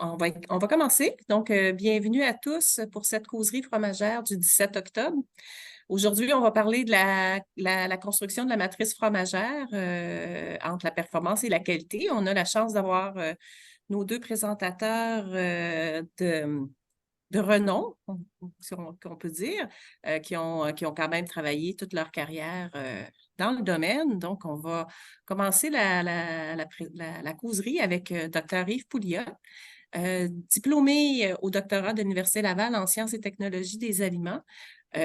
On va commencer. Donc, bienvenue à tous pour cette causerie fromagère du 17 octobre. Aujourd'hui, on va parler de la construction de la matrice fromagère entre la performance et la qualité. On a la chance d'avoir nos deux présentateurs de renom, si on peut dire, qui ont quand même travaillé toute leur carrière dans le domaine. Donc, on va commencer la causerie avec Dr. Yves Pouliot. Diplômé au doctorat de l'Université Laval en sciences et technologies des aliments,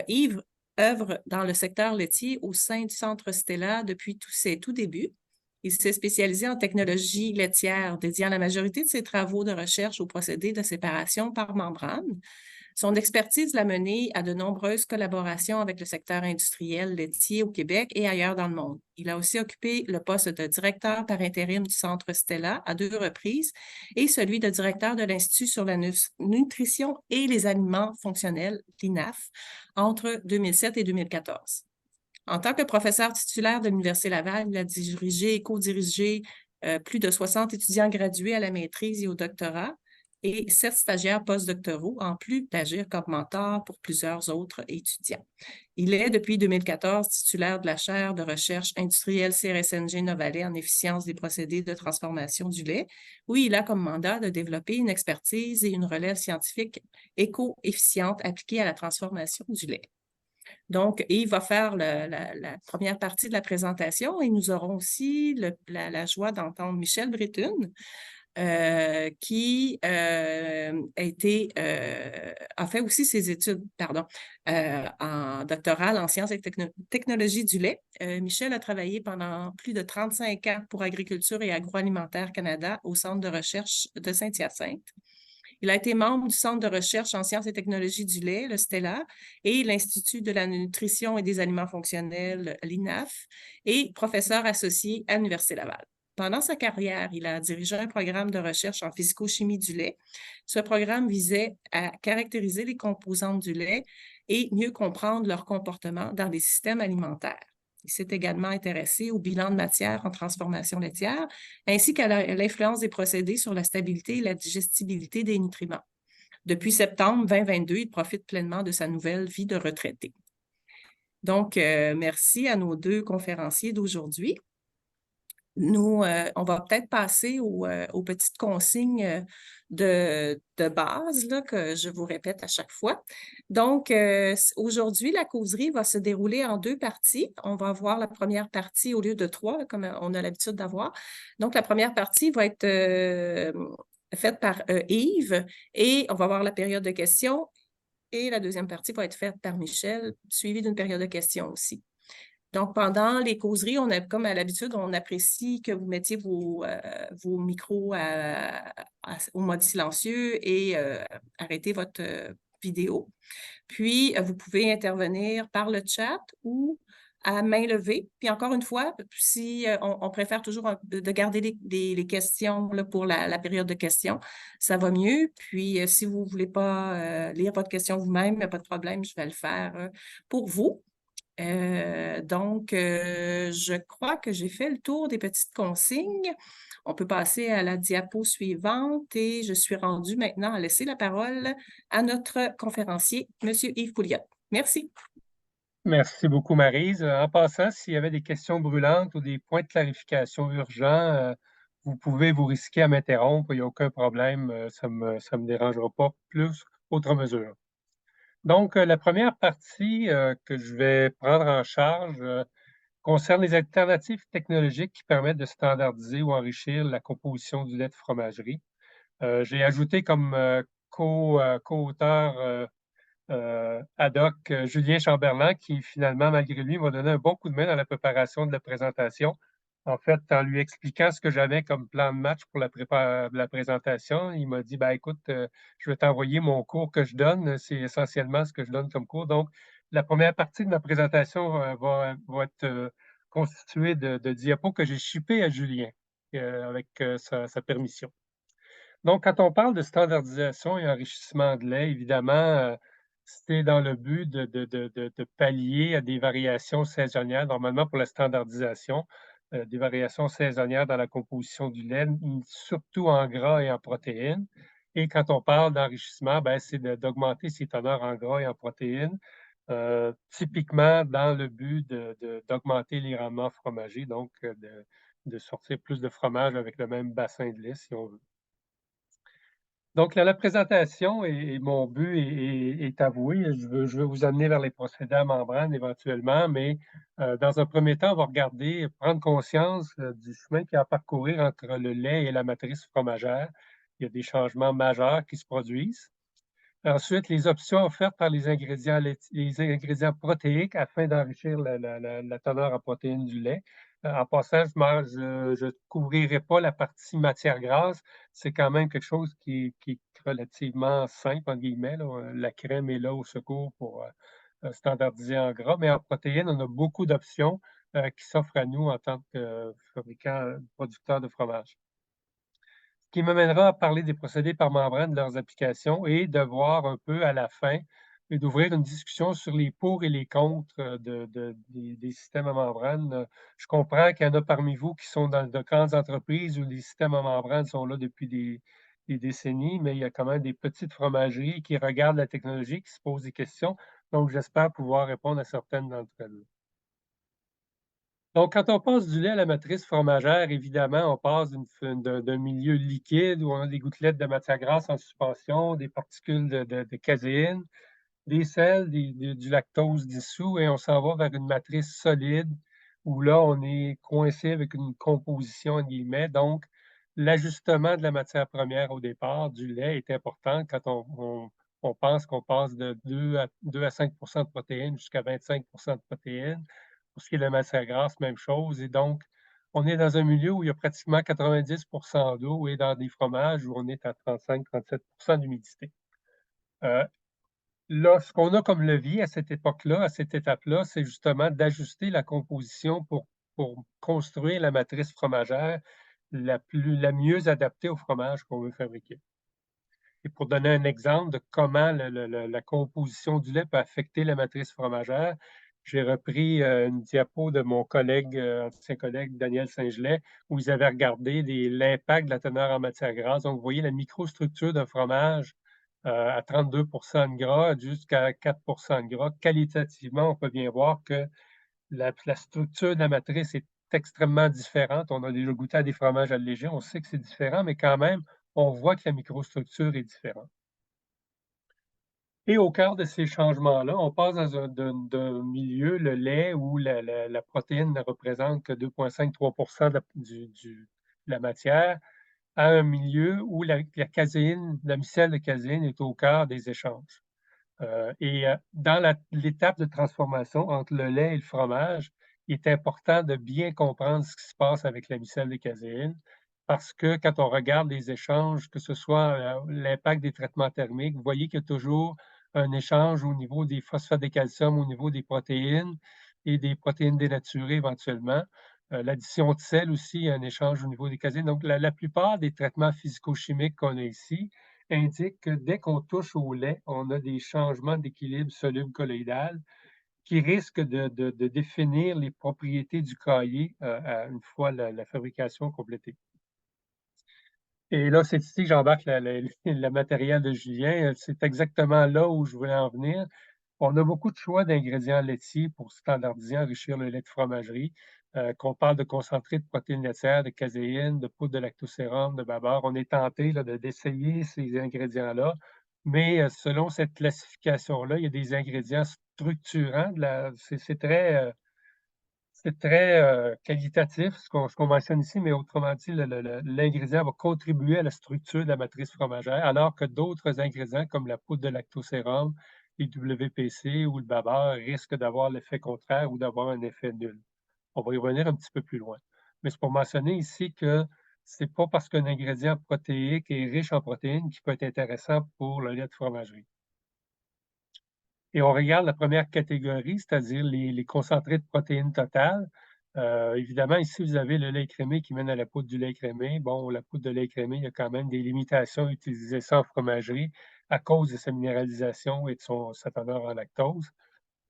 Yves œuvre dans le secteur laitier au sein du Centre Stella depuis ses tout débuts. Il s'est spécialisé en technologie laitière, dédiant la majorité de ses travaux de recherche aux procédés de séparation par membrane. Son expertise l'a mené à de nombreuses collaborations avec le secteur industriel laitier au Québec et ailleurs dans le monde. Il a aussi occupé le poste de directeur par intérim du Centre Stella à 2 reprises et celui de directeur de l'Institut sur la nutrition et les aliments fonctionnels, l'INAF, entre 2007 et 2014. En tant que professeur titulaire de l'Université Laval, il a dirigé et co-dirigé plus de 60 étudiants gradués à la maîtrise et au doctorat et 7 stagiaires postdoctoraux, en plus d'agir comme mentor pour plusieurs autres étudiants. Il est, depuis 2014, titulaire de la chaire de recherche industrielle CRSNG Novalet en efficience des procédés de transformation du lait, où il a comme mandat de développer une expertise et une relève scientifique éco-efficiente appliquée à la transformation du lait. Donc, Yves va faire la première partie de la présentation et nous aurons aussi la joie d'entendre Michel Bréthune, qui a fait aussi ses études en doctoral en sciences et technologies du lait. Michel a travaillé pendant plus de 35 ans pour Agriculture et Agroalimentaire Canada au Centre de recherche de Saint-Hyacinthe. Il a été membre du Centre de recherche en sciences et technologies du lait, le STELLA, et l'Institut de la nutrition et des aliments fonctionnels, l'INAF, et professeur associé à l'Université Laval. Pendant sa carrière, il a dirigé un programme de recherche en physico-chimie du lait. Ce programme visait à caractériser les composantes du lait et mieux comprendre leur comportement dans les systèmes alimentaires. Il s'est également intéressé au bilan de matière en transformation laitière, ainsi qu'à l'influence des procédés sur la stabilité et la digestibilité des nutriments. Depuis septembre 2022, il profite pleinement de sa nouvelle vie de retraité. Donc, merci à nos deux conférenciers d'aujourd'hui. Nous, on va peut-être passer aux petites consignes de base là, que je vous répète à chaque fois. Donc, aujourd'hui, la causerie va se dérouler en 2 parties. On va avoir la première partie au lieu de 3, comme on a l'habitude d'avoir. Donc, la première partie va être faite par Yves et on va avoir la période de questions. Et la deuxième partie va être faite par Michel, suivie d'une période de questions aussi. Donc, pendant les causeries, comme à l'habitude, on apprécie que vous mettiez vos micros au mode silencieux et arrêtez votre vidéo. Puis, vous pouvez intervenir par le chat ou à main levée. Puis encore une fois, si on préfère toujours de garder les questions là, pour la période de questions, ça va mieux. Puis, si vous ne voulez pas lire votre question vous-même, il n'y a pas de problème, je vais le faire pour vous. Donc, je crois que j'ai fait le tour des petites consignes. On peut passer à la diapo suivante et je suis rendue maintenant à laisser la parole à notre conférencier, M. Yves Pouliot. Merci. Merci beaucoup, Maryse. En passant, s'il y avait des questions brûlantes ou des points de clarification urgents, vous pouvez vous risquer à m'interrompre, il n'y a aucun problème, ça me dérangera pas plus, autre mesure. Donc, la première partie que je vais prendre en charge concerne les alternatives technologiques qui permettent de standardiser ou enrichir la composition du lait de fromagerie. J'ai ajouté comme co-auteur ad hoc Julien Chamberlain, qui finalement, malgré lui, m'a donné un bon coup de main dans la préparation de la présentation. En fait, en lui expliquant ce que j'avais comme plan de match pour la présentation, il m'a dit, ben, écoute, je vais t'envoyer mon cours que je donne. C'est essentiellement ce que je donne comme cours. Donc, la première partie de ma présentation va être constituée de diapos que j'ai shippés à Julien avec sa permission. Donc, quand on parle de standardisation et enrichissement de lait, évidemment, c'est dans le but de pallier à des variations saisonnières, normalement pour la standardisation, des variations saisonnières dans la composition du lait, surtout en gras et en protéines. Et quand on parle d'enrichissement, ben, c'est d'augmenter ses teneurs en gras et en protéines, typiquement dans le but d'augmenter les rendements fromagers, donc de sortir plus de fromage avec le même bassin de lait, si on veut. Donc la présentation et mon but est avoué. Je veux vous amener vers les procédés à membrane éventuellement, mais dans un premier temps, on va regarder, prendre conscience, du chemin qu'il y a à parcourir entre le lait et la matrice fromagère. Il y a des changements majeurs qui se produisent. Ensuite, les options offertes par les ingrédients protéiques afin d'enrichir la teneur en protéines du lait. En passant, je couvrirai pas la partie matière grasse. C'est quand même quelque chose qui est relativement «simple» entre guillemets, là. La crème est là au secours pour, standardiser en gras, mais en protéines, on a beaucoup d'options, qui s'offrent à nous en tant que fabricants, producteurs de fromage. Ce qui m'amènera à parler des procédés par membrane, de leurs applications et de voir un peu à la fin et d'ouvrir une discussion sur les pour et les contre, des systèmes à membrane. Je comprends qu'il y en a parmi vous qui sont dans de grandes entreprises où les systèmes à membrane sont là depuis des décennies, mais il y a quand même des petites fromageries qui regardent la technologie, qui se posent des questions. Donc j'espère pouvoir répondre à certaines d'entre elles. Donc, quand on passe du lait à la matrice fromagère, évidemment, on passe d'un milieu liquide où on a des gouttelettes de matière grasse en suspension, des particules de caséine, des sels, du lactose dissous, et on s'en va vers une matrice solide où là, on est coincé avec une composition, entre guillemets. Donc, l'ajustement de la matière première au départ, du lait, est important quand on pense qu'on passe de 2 à 5 de protéines jusqu'à 25 de protéines. Pour ce qui est de la matière grasse, même chose. Et donc, on est dans un milieu où il y a pratiquement 90 d'eau et dans des fromages où on est à 35-37 d'humidité. Euh, Là, ce qu'on a comme levier à cette époque-là, à cette étape-là, c'est justement d'ajuster la composition pour construire la matrice fromagère la mieux adaptée au fromage qu'on veut fabriquer. Et pour donner un exemple de comment la composition du lait peut affecter la matrice fromagère, j'ai repris une diapo de mon collègue, ancien collègue Daniel Saint-Gelais, où ils avaient regardé l'impact de la teneur en matière grasse. Donc, vous voyez la microstructure d'un fromage à 32 de gras jusqu'à 4 de gras. Qualitativement, on peut bien voir que la structure de la matrice est extrêmement différente. On a déjà goûté à des fromages allégés, on sait que c'est différent, mais quand même, on voit que la microstructure est différente. Et au cœur de ces changements-là, on passe dans d'un milieu, le lait, où la protéine ne représente que 2,5-3 de la matière, à un milieu où la caséine, la micelle de caséine est au cœur des échanges. Dans l'étape de transformation entre le lait et le fromage, il est important de bien comprendre ce qui se passe avec la micelle de caséine, parce que quand on regarde les échanges, que ce soit l'impact des traitements thermiques, vous voyez qu'il y a toujours un échange au niveau des phosphates de calcium, au niveau des protéines et des protéines dénaturées éventuellement. L'addition de sel aussi, il y a un échange au niveau des caséines. Donc, la plupart des traitements physico-chimiques qu'on a ici indiquent que dès qu'on touche au lait, on a des changements d'équilibre soluble-colloïdal qui risquent de définir les propriétés du caillé une fois la fabrication complétée. Et là, c'est ici que j'embarque le matériel de Julien. C'est exactement là où je voulais en venir. On a beaucoup de choix d'ingrédients laitiers pour standardiser, enrichir le lait de fromagerie. Qu'on parle de concentré de protéines laitières, de caséine, de poudre de lactosérum, de babar. On est tenté là, d'essayer ces ingrédients-là, mais selon cette classification-là, il y a des ingrédients structurants. C'est très qualitatif, ce qu'on mentionne ici, mais autrement dit, l'ingrédient va contribuer à la structure de la matrice fromagère, alors que d'autres ingrédients comme la poudre de lactosérum, les WPC ou le babar risquent d'avoir l'effet contraire ou d'avoir un effet nul. On va y revenir un petit peu plus loin. Mais c'est pour mentionner ici que c'est pas parce qu'un ingrédient protéique est riche en protéines qu'il peut être intéressant pour le lait de fromagerie. Et on regarde la première catégorie, c'est-à-dire les concentrés de protéines totales. Évidemment, ici, vous avez le lait écrémé qui mène à la poudre du lait écrémé. Bon, la poudre de lait écrémé, il y a quand même des limitations à utiliser ça en fromagerie à cause de sa minéralisation et de sa teneur en lactose.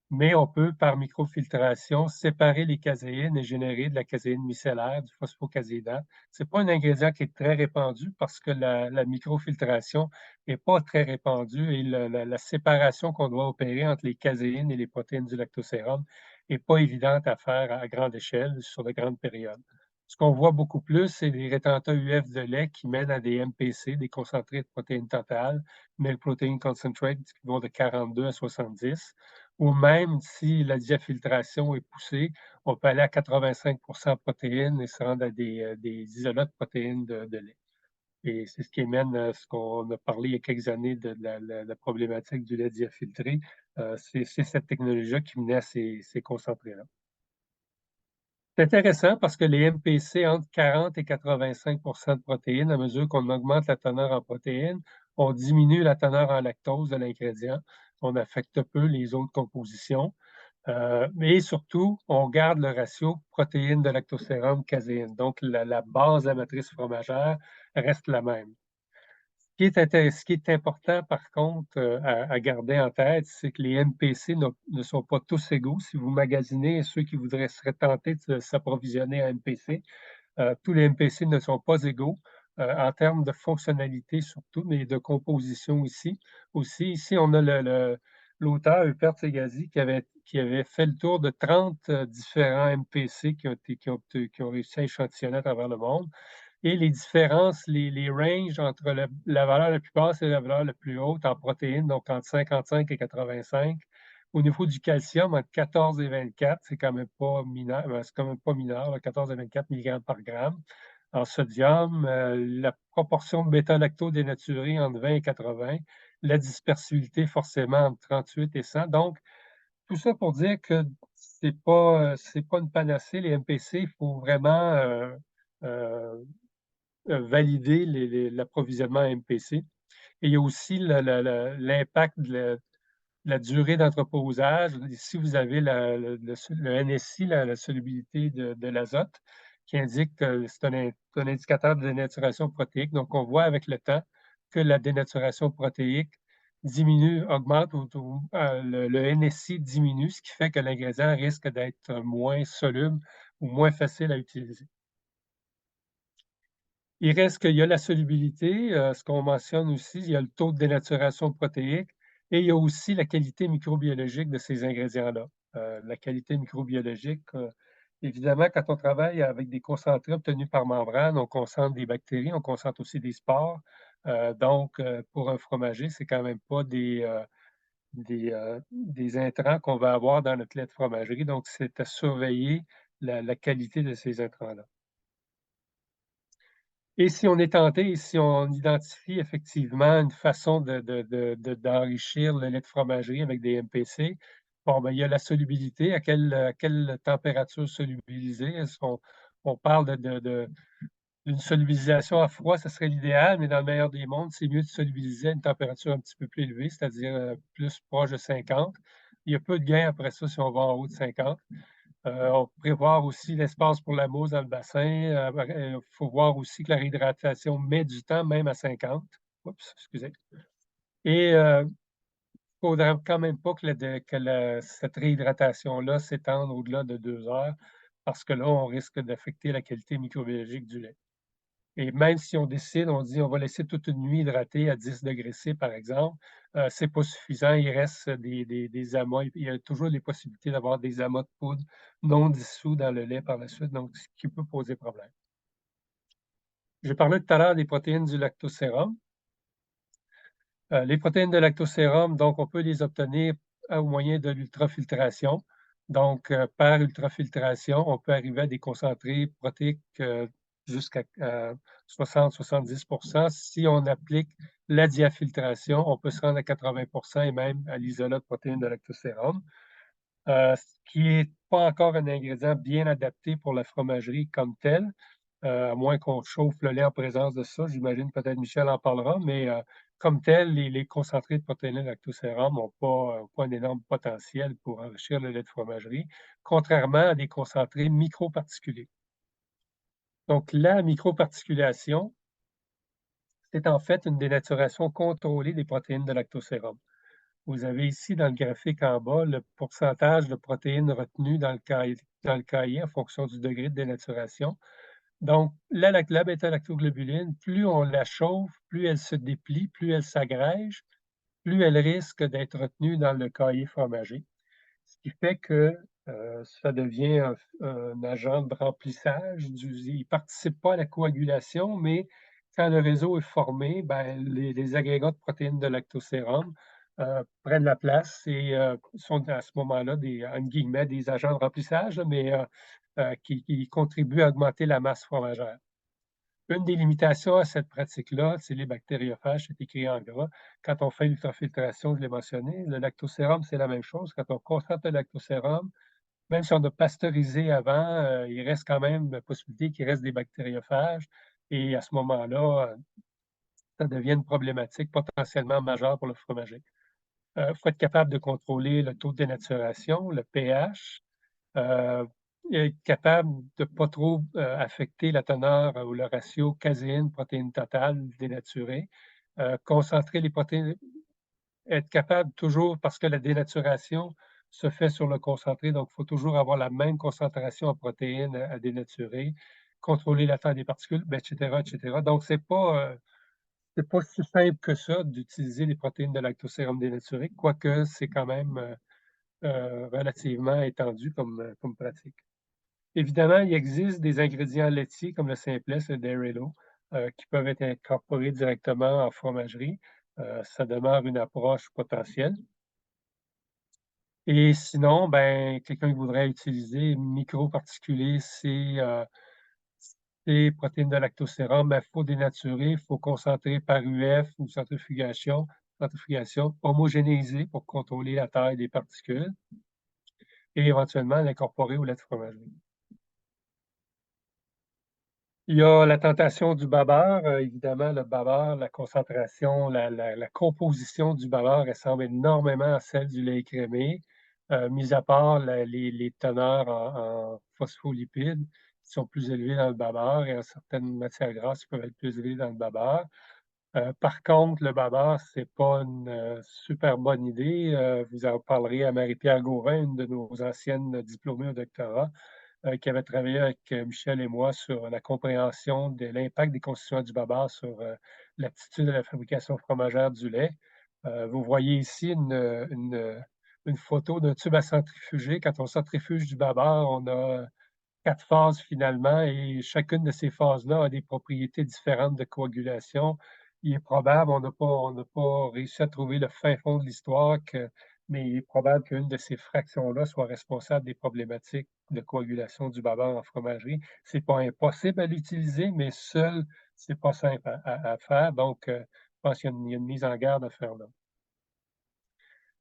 mais on peut, par microfiltration, séparer les caséines et générer de la caséine micellaire, du phosphocaséinate. C'est pas un ingrédient qui est très répandu parce que la microfiltration n'est pas très répandue et la séparation qu'on doit opérer entre les caséines et les protéines du lactosérum n'est pas évidente à faire à grande échelle sur de grandes périodes. Ce qu'on voit beaucoup plus, c'est des rétentats UF de lait qui mènent à des MPC, des concentrés de protéines totales, milk protein concentrate, qui vont de 42 à 70, ou même si la diafiltration est poussée, on peut aller à 85 protéines et se rendre à des isolats de protéines de lait. Et c'est ce qui mène à ce qu'on a parlé il y a quelques années de la problématique du lait diafiltré. C'est cette technologie-là qui menait à ces concentrés-là. C'est intéressant parce que les MPC entre 40 et 85 de protéines, à mesure qu'on augmente la teneur en protéines, on diminue la teneur en lactose de l'ingrédient. On affecte peu les autres compositions. Mais surtout, on garde le ratio protéines de lactosérum-caséine. Donc, la base de la matrice fromagère reste la même. Ce qui est important, par contre, à garder en tête, c'est que les MPC ne sont pas tous égaux. Si vous magasinez ceux qui seraient tentés de s'approvisionner en MPC, tous les MPC ne sont pas égaux en termes de fonctionnalité surtout, mais de composition ici. Aussi, ici, on a l'auteur Rupert Segazi qui avait fait le tour de 30 différents MPC qui ont réussi à échantillonner à travers le monde. Et les différences, les ranges entre la valeur la plus basse et la valeur la plus haute en protéines, donc entre 55 et 85. Au niveau du calcium, entre 14 et 24, c'est quand même pas mineur, c'est quand même pas mineur, là, 14 et 24 mg par gramme. En sodium, la proportion de bêta-lactose dénaturée entre 20 et 80, la dispersibilité forcément entre 38 et 100. Donc, tout ça pour dire que c'est pas une panacée, les MPC. Il faut vraiment euh, valider l'approvisionnement MPC. Et il y a aussi l'impact de la durée d'entreposage. Ici, vous avez le NSI, la solubilité de l'azote, qui indique que c'est un indicateur de dénaturation protéique. Donc, on voit avec le temps que la dénaturation protéique diminue, augmente, le NSI diminue, ce qui fait que l'ingrédient risque d'être moins soluble ou moins facile à utiliser. Il reste qu'il y a la solubilité, ce qu'on mentionne aussi, il y a le taux de dénaturation protéique et il y a aussi la qualité microbiologique de ces ingrédients-là. La qualité microbiologique, évidemment, quand on travaille avec des concentrés obtenus par membrane, on concentre des bactéries, on concentre aussi des spores. Donc, pour un fromager, c'est quand même pas des intrants qu'on va avoir dans notre lait de fromagerie. Donc, c'est à surveiller la qualité de ces intrants-là. Et si on est tenté, si on identifie effectivement une façon d'enrichir le lait de fromagerie avec des MPC, bon, ben, il y a la solubilité. À quelle température solubiliser? Est-ce qu'on on parle d'une solubilisation à froid, ce serait l'idéal, mais dans le meilleur des mondes, c'est mieux de solubiliser à une température un petit peu plus élevée, c'est-à-dire plus proche de 50. Il y a peu de gain après ça si on va en haut de 50. On prévoit aussi l'espace pour la mousse dans le bassin. Il faut voir aussi que la réhydratation met du temps, même à 50. Oups, excusez. Et il ne faudrait quand même pas que cette réhydratation-là s'étende au-delà de 2 heures, parce que là, on risque d'affecter la qualité microbiologique du lait. Et même si on décide, on dit on va laisser toute une nuit hydratée à 10 degrés C, par exemple, ce n'est pas suffisant. Il reste des amas. Il y a toujours les possibilités d'avoir des amas de poudre non dissous dans le lait par la suite, donc ce qui peut poser problème. J'ai parlé tout à l'heure des protéines du lactosérum. Les protéines de lactosérum, donc, on peut les obtenir au moyen de l'ultrafiltration. Donc, par ultrafiltration, on peut arriver à des concentrés protéiques jusqu'à 60-70 %. Si on applique la diafiltration, on peut se rendre à 80 % et même à l'isolat de protéines de lactosérum, ce qui n'est pas encore un ingrédient bien adapté pour la fromagerie comme telle. À moins qu'on chauffe le lait en présence de ça. J'imagine peut-être Michel en parlera, mais comme tel, les concentrés de protéines lactosérum n'ont pas un énorme potentiel pour enrichir le lait de fromagerie, contrairement à des concentrés microparticulés. Donc, la microparticulation, c'est en fait une dénaturation contrôlée des protéines de lactosérum. Vous avez ici dans le graphique en bas le pourcentage de protéines retenues dans le cahier en fonction du degré de dénaturation. Donc, la bêta-lactoglobuline, plus on la chauffe, plus elle se déplie, plus elle s'agrège, plus elle risque d'être retenue dans le cahier fromager. Ce qui fait que ça devient un agent de remplissage. Il ne participe pas à la coagulation, mais quand le réseau est formé, ben, les agrégats de protéines de lactosérum prennent la place et sont à ce moment-là entre guillemets, des agents de remplissage, mais qui contribuent à augmenter la masse fromagère. Une des limitations à cette pratique-là, c'est les bactériophages, c'est écrit en gras. Quand on fait l'ultrafiltration, je l'ai mentionné, le lactosérum, c'est la même chose. Quand on concentre le lactosérum, même si on a pasteurisé avant, il reste quand même la possibilité qu'il reste des bactériophages. Et à ce moment-là, ça devient une problématique potentiellement majeure pour le fromager. Il faut être capable de contrôler le taux de dénaturation, le pH, être capable de ne pas trop affecter la teneur ou le ratio caséine-protéine totale dénaturée, concentrer les protéines, être capable toujours, parce que la dénaturation se fait sur le concentré, donc il faut toujours avoir la même concentration en protéines à dénaturer, contrôler la taille des particules, etc., etc. Donc, c'est pas si simple que ça d'utiliser les protéines de lactosérum dénaturé, quoique c'est quand même relativement étendu comme pratique. Évidemment, il existe des ingrédients laitiers comme le Simplex et le Dairylo qui peuvent être incorporés directement en fromagerie. Ça demeure une approche potentielle. Et sinon, ben, quelqu'un qui voudrait utiliser microparticuler ces protéines de lactosérum, il faut dénaturer, il faut concentrer par UF ou centrifugation, homogénéiser pour contrôler la taille des particules et éventuellement l'incorporer au lait de fromagerie. Il y a la tentation du babeur. Évidemment, le babeur, la concentration, la composition du babeur ressemble énormément à celle du lait écrémé, mis à part les teneurs en phospholipides qui sont plus élevées dans le babeur et en certaines matières grasses qui peuvent être plus élevées dans le babeur. Par contre, le babeur, c'est pas une super bonne idée. Vous en parlerez à Marie-Pierre Gauvin, une de nos anciennes diplômées au doctorat, qui avait travaillé avec Michel et moi sur la compréhension de l'impact des constituants du babar sur l'aptitude de la fabrication fromagère du lait. Vous voyez ici une photo d'un tube à centrifuger. Quand on centrifuge du babar, on a 4 phases finalement et chacune de ces phases-là a des propriétés différentes de coagulation. Il est probable, on n'a pas réussi à trouver le fin fond de l'histoire, mais il est probable qu'une de ces fractions-là soit responsable des problématiques de coagulation du bavard en fromagerie. C'est pas impossible à l'utiliser, mais seul, c'est pas simple à faire. Donc, je pense qu'il y a une mise en garde à faire là.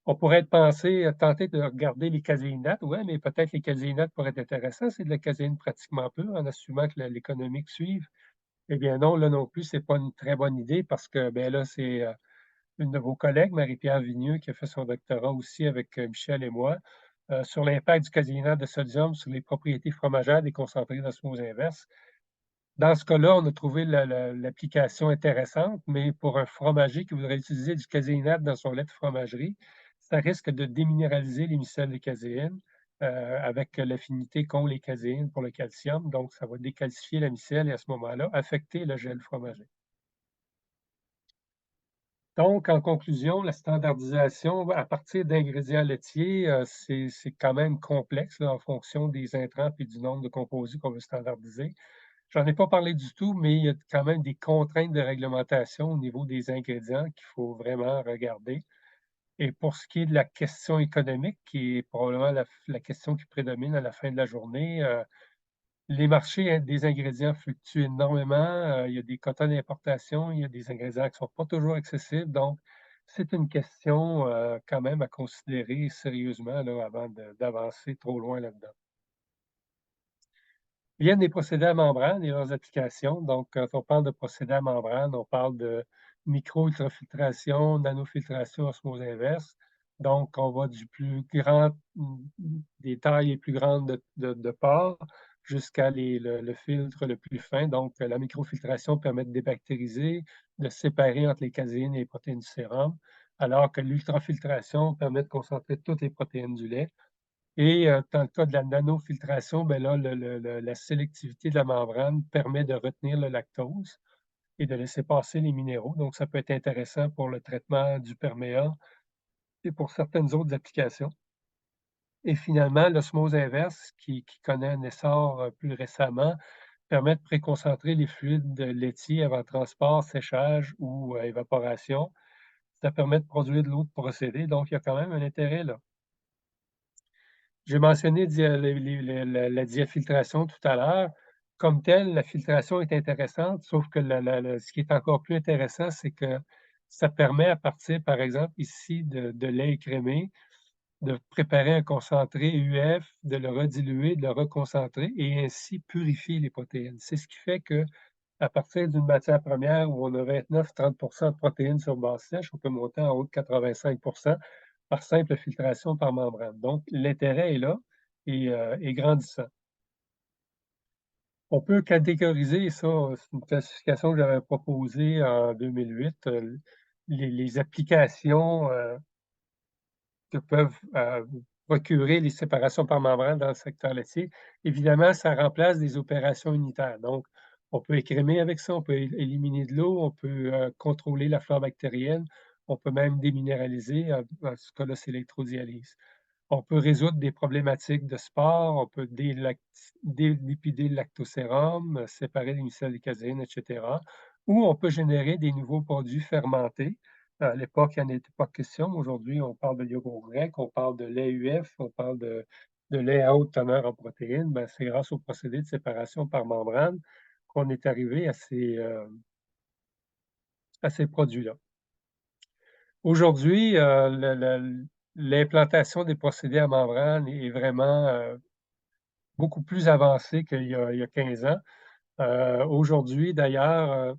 On pourrait tenter de regarder les caséinates. Oui, mais peut-être les caséinates pourraient être intéressants. C'est de la caséine pratiquement pure, en assumant que l'économique suive. Eh bien non, là non plus, c'est pas une très bonne idée parce que ben là, c'est une de vos collègues, Marie-Pierre Vigneux, qui a fait son doctorat aussi avec Michel et moi, sur l'impact du caséinate de sodium sur les propriétés fromagères des concentrés d'osmose inverse. Dans ce cas-là, on a trouvé l'application intéressante, mais pour un fromager qui voudrait utiliser du caséinate dans son lait de fromagerie, ça risque de déminéraliser les micelles de caséine avec l'affinité qu'ont les caséines pour le calcium. Donc, ça va décalcifier la micelle et à ce moment-là, affecter le gel fromager. Donc, en conclusion, la standardisation à partir d'ingrédients laitiers, c'est quand même complexe là, en fonction des intrants et du nombre de composés qu'on veut standardiser. J'en ai pas parlé du tout, mais il y a quand même des contraintes de réglementation au niveau des ingrédients qu'il faut vraiment regarder. Et pour ce qui est de la question économique, qui est probablement la question qui prédomine à la fin de la journée, les marchés des ingrédients fluctuent énormément. Il y a des quotas d'importation, il y a des ingrédients qui ne sont pas toujours accessibles. Donc, c'est une question quand même à considérer sérieusement là, avant d'avancer trop loin là-dedans. Viennent des procédés à membrane et leurs applications. Donc, quand on parle de procédés à membrane, on parle de micro-ultrafiltration, nanofiltration, osmose inverse. Donc, on va du plus grand, des tailles les plus grandes de pores jusqu'à le filtre le plus fin. Donc, la microfiltration permet de débactériser, de séparer entre les caséines et les protéines du sérum. alors que l'ultrafiltration permet de concentrer toutes les protéines du lait. Et dans le cas de la nanofiltration, ben là, la sélectivité de la membrane permet de retenir le lactose et de laisser passer les minéraux. Donc, ça peut être intéressant pour le traitement du perméa et pour certaines autres applications. Et finalement, l'osmose inverse, qui connaît un essor plus récemment, permet de préconcentrer les fluides laitiers avant transport, séchage ou évaporation. Ça permet de produire de l'eau de procédé, donc il y a quand même un intérêt là. J'ai mentionné la diafiltration tout à l'heure. Comme telle, la filtration est intéressante, sauf que ce qui est encore plus intéressant, c'est que ça permet à partir, par exemple, ici, de lait écrémé, de préparer un concentré UF, de le rediluer, de le reconcentrer et ainsi purifier les protéines. C'est ce qui fait qu'à partir d'une matière première où on a 29-30 de protéines sur base sèche, on peut monter en haut de 85 par simple filtration par membrane. Donc, l'intérêt est là et grandissant. On peut catégoriser ça, c'est une classification que j'avais proposée en 2008, les applications que peuvent procurer les séparations par membrane dans le secteur laitier. Évidemment, ça remplace des opérations unitaires. Donc, on peut écrémer avec ça, on peut éliminer de l'eau, on peut contrôler la flore bactérienne, on peut même déminéraliser. Dans ce cas-là, c'est l'électrodialyse. On peut résoudre des problématiques de sport, on peut délipider le lactosérum, séparer les micelles de caséine, et cetera. Ou on peut générer des nouveaux produits fermentés. À l'époque, il n'y en était pas question, mais aujourd'hui, on parle de yogourt grec, on parle de lait UF, on parle de lait à haute teneur en protéines. Ben, c'est grâce au procédé de séparation par membrane qu'on est arrivé à ces produits-là. Aujourd'hui, l'implantation des procédés à membrane est vraiment beaucoup plus avancée qu'il y a 15 ans. Aujourd'hui, d'ailleurs,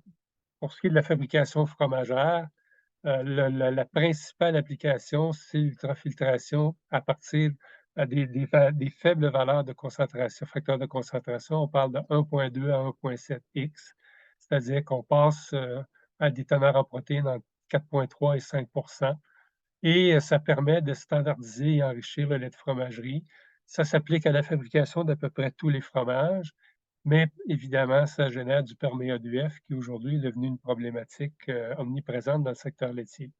pour ce qui est de la fabrication fromagère, la principale application, c'est l'ultrafiltration à partir des faibles valeurs de concentration, facteurs de concentration. On parle de 1,2 à 1,7 X, c'est-à-dire qu'on passe à des teneurs en protéines entre 4,3 et 5 et ça permet de standardiser et enrichir le lait de fromagerie. Ça s'applique à la fabrication d'à peu près tous les fromages, mais évidemment, ça génère du perméa d'UF qui aujourd'hui est devenu une problématique omniprésente dans le secteur laitier.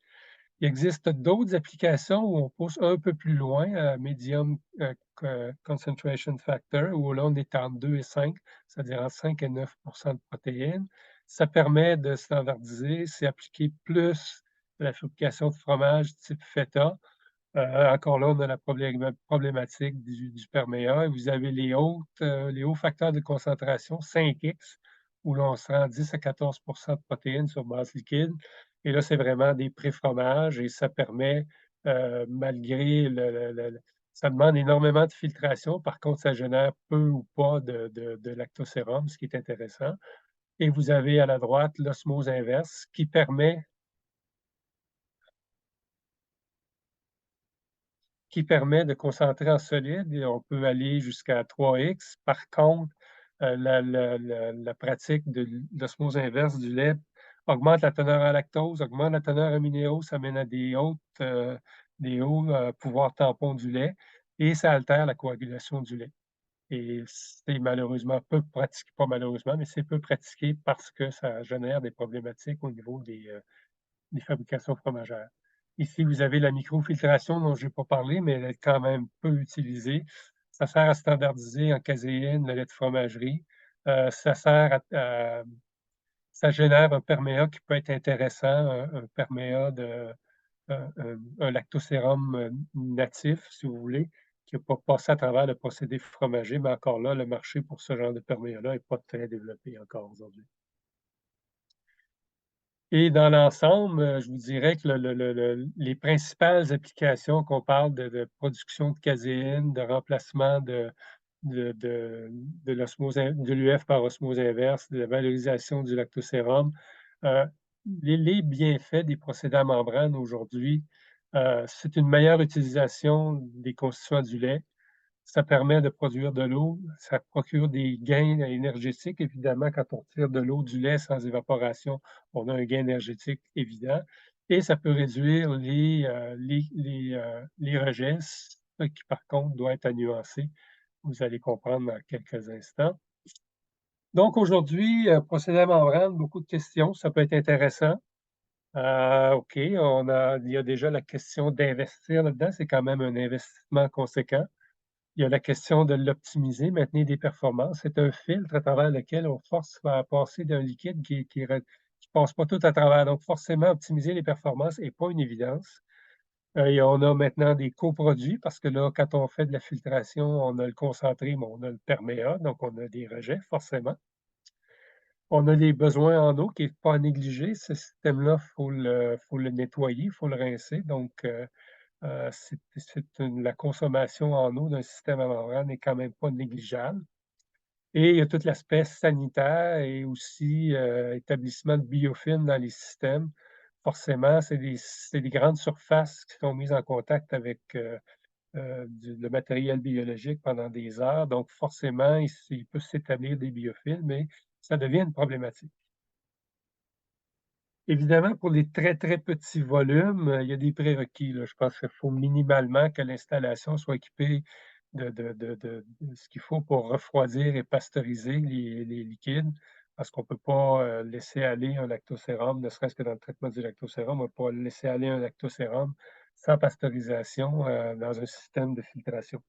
Il existe d'autres applications où on pousse un peu plus loin à medium concentration factor, où là, on est entre 2 et 5, c'est-à-dire entre 5 et 9 de protéines. Ça permet de standardiser, c'est appliqué plus à la fabrication de fromage type feta. Encore là, on a la problématique du perméa. Et vous avez les hauts facteurs de concentration, 5X, où là, on se rend 10 à 14 de protéines sur base liquide. Et là, c'est vraiment des pré-fromages et ça permet, malgré ça demande énormément de filtration. Par contre, ça génère peu ou pas de lactosérum, ce qui est intéressant. Et vous avez à la droite l'osmose inverse qui permet de concentrer en solide et on peut aller jusqu'à 3X. Par contre, la pratique de l'osmose inverse du lait augmente la teneur en lactose, augmente la teneur en minéraux, ça mène à des hauts pouvoirs tampons du lait et ça altère la coagulation du lait. Et c'est malheureusement peu pratiqué, pas malheureusement, mais c'est peu pratiqué parce que ça génère des problématiques au niveau des fabrications fromagères. Ici, vous avez la microfiltration dont je n'ai pas parlé, mais elle est quand même peu utilisée. Ça sert à standardiser en caséine le lait de fromagerie. Ça sert ça génère un perméa qui peut être intéressant, un perméa un lactosérum natif, si vous voulez, qui n'a pas passé à travers le procédé fromager, mais encore là, le marché pour ce genre de perméa-là n'est pas très développé encore aujourd'hui. Et dans l'ensemble, je vous dirais que les principales applications qu'on parle de production de caséine, de remplacement de de l'UF par osmose inverse, de la valorisation du lactosérum, heu, les bienfaits des procédés à membrane aujourd'hui, c'est une meilleure utilisation des constituants du lait. Ça permet de produire de l'eau, ça procure des gains énergétiques. Évidemment, quand on retire de l'eau du lait sans évaporation, on a un gain énergétique évident et ça peut réduire les rejets, ce qui, par contre, doit être à nuancer. Vous allez comprendre dans quelques instants. Donc aujourd'hui, procédé à membrane, beaucoup de questions, ça peut être intéressant. OK, il y a déjà la question d'investir là-dedans, c'est quand même un investissement conséquent. Il y a la question de l'optimiser, maintenir des performances. C'est un filtre à travers lequel on force à passer d'un liquide qui passe pas tout à travers. Donc forcément, optimiser les performances est pas une évidence. Et on a maintenant des coproduits parce que là, quand on fait de la filtration, on a le concentré, mais on a le perméa, donc on a des rejets forcément. On a des besoins en eau qui est pas à négliger. Ce système-là, faut le nettoyer, il faut le rincer. Donc, la consommation en eau d'un système à membrane n'est quand même pas négligeable. Et il y a tout l'aspect sanitaire et aussi, établissement de biofilms dans les systèmes. Forcément, c'est des grandes surfaces qui sont mises en contact avec, le matériel biologique pendant des heures. Donc forcément, il peut s'établir des biofilms, mais ça devient une problématique. Évidemment, pour les très, très petits volumes, il y a des prérequis, là. Je pense qu'il faut minimalement que l'installation soit équipée de ce qu'il faut pour refroidir et pasteuriser les liquides, parce qu'on ne peut pas, laisser aller un lactosérum, ne serait-ce que dans le traitement du lactosérum, on ne peut pas laisser aller un lactosérum sans pasteurisation, dans un système de filtration.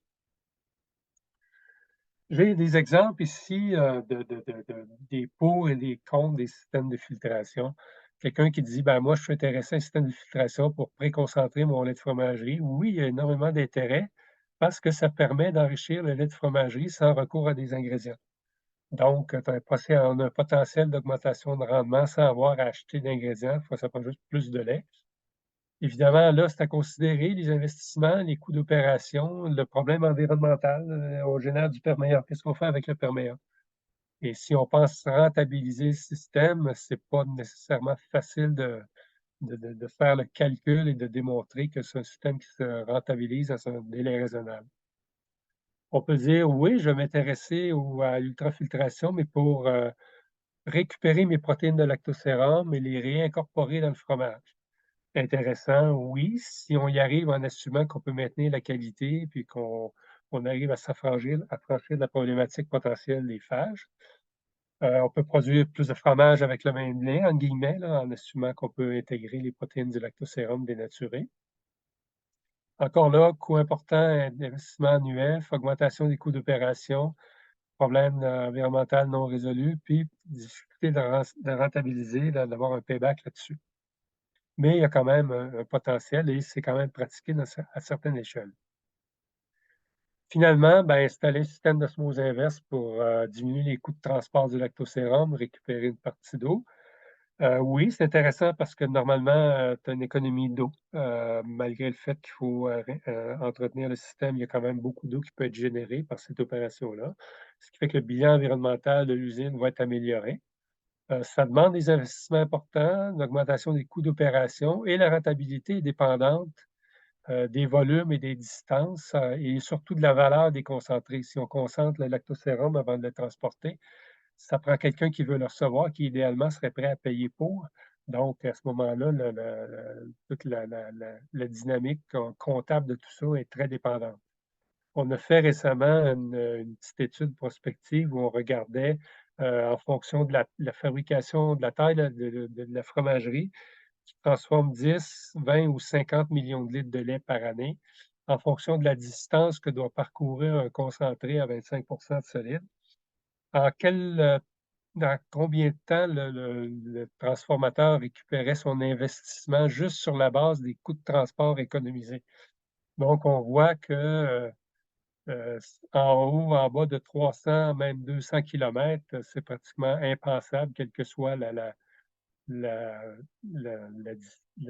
J'ai des exemples ici, des pour et des contre des systèmes de filtration. Quelqu'un qui dit: «Ben, moi, je suis intéressé à un système de filtration pour préconcentrer mon lait de fromagerie». Oui, il y a énormément d'intérêt parce que ça permet d'enrichir le lait de fromagerie sans recours à des ingrédients. Donc, on a un potentiel d'augmentation de rendement sans avoir à acheter d'ingrédients, ça prend juste plus de lait. Évidemment, là, c'est à considérer les investissements, les coûts d'opération, le problème environnemental, on génère du perméa. Qu'est-ce qu'on fait avec le perméa? Et si on pense rentabiliser le système, c'est pas nécessairement facile de faire le calcul et de démontrer que c'est un système qui se rentabilise dans un délai raisonnable. On peut dire: «Oui, je vais m'intéresser à l'ultrafiltration, mais pour, récupérer mes protéines de lactosérum et les réincorporer dans le fromage». Intéressant, oui, si on y arrive en assumant qu'on peut maintenir la qualité, puis qu'on arrive à franchir la problématique potentielle des phages. On peut produire plus de fromage avec le même lait, entre guillemets, là, en assumant qu'on peut intégrer les protéines du lactosérum dénaturé. Encore là, coût important d'investissement annuel, augmentation des coûts d'opération, problème, environnemental non résolu, puis difficulté de rentabiliser, d'avoir un payback là-dessus. Mais il y a quand même un potentiel et c'est quand même pratiqué à certaines échelles. Finalement, ben, installer un système d'osmose inverse pour, diminuer les coûts de transport du lactosérum, récupérer une partie d'eau. Oui, c'est intéressant parce que normalement, tu as une économie d'eau. Malgré le fait qu'il faut, entretenir le système, il y a quand même beaucoup d'eau qui peut être générée par cette opération-là. Ce qui fait que le bilan environnemental de l'usine va être amélioré. Ça demande des investissements importants, une augmentation des coûts d'opération et la rentabilité est dépendante, des volumes et des distances, et surtout de la valeur des concentrés. Si on concentre le lactosérum avant de le transporter, ça prend quelqu'un qui veut le recevoir, qui idéalement serait prêt à payer pour. Donc à ce moment-là, toute la dynamique comptable de tout ça est très dépendante. On a fait récemment une petite étude prospective où on regardait, en fonction de la fabrication, de la taille de la fromagerie, qui transforme 10, 20 ou 50 millions de litres de lait par année, en fonction de la distance que doit parcourir un concentré à 25 de solide. En quel, dans combien de temps le transformateur récupérait son investissement juste sur la base des coûts de transport économisés? Donc on voit que, en haut, en bas de 300, même 200 kilomètres, c'est pratiquement impensable, quelle que soit la la dis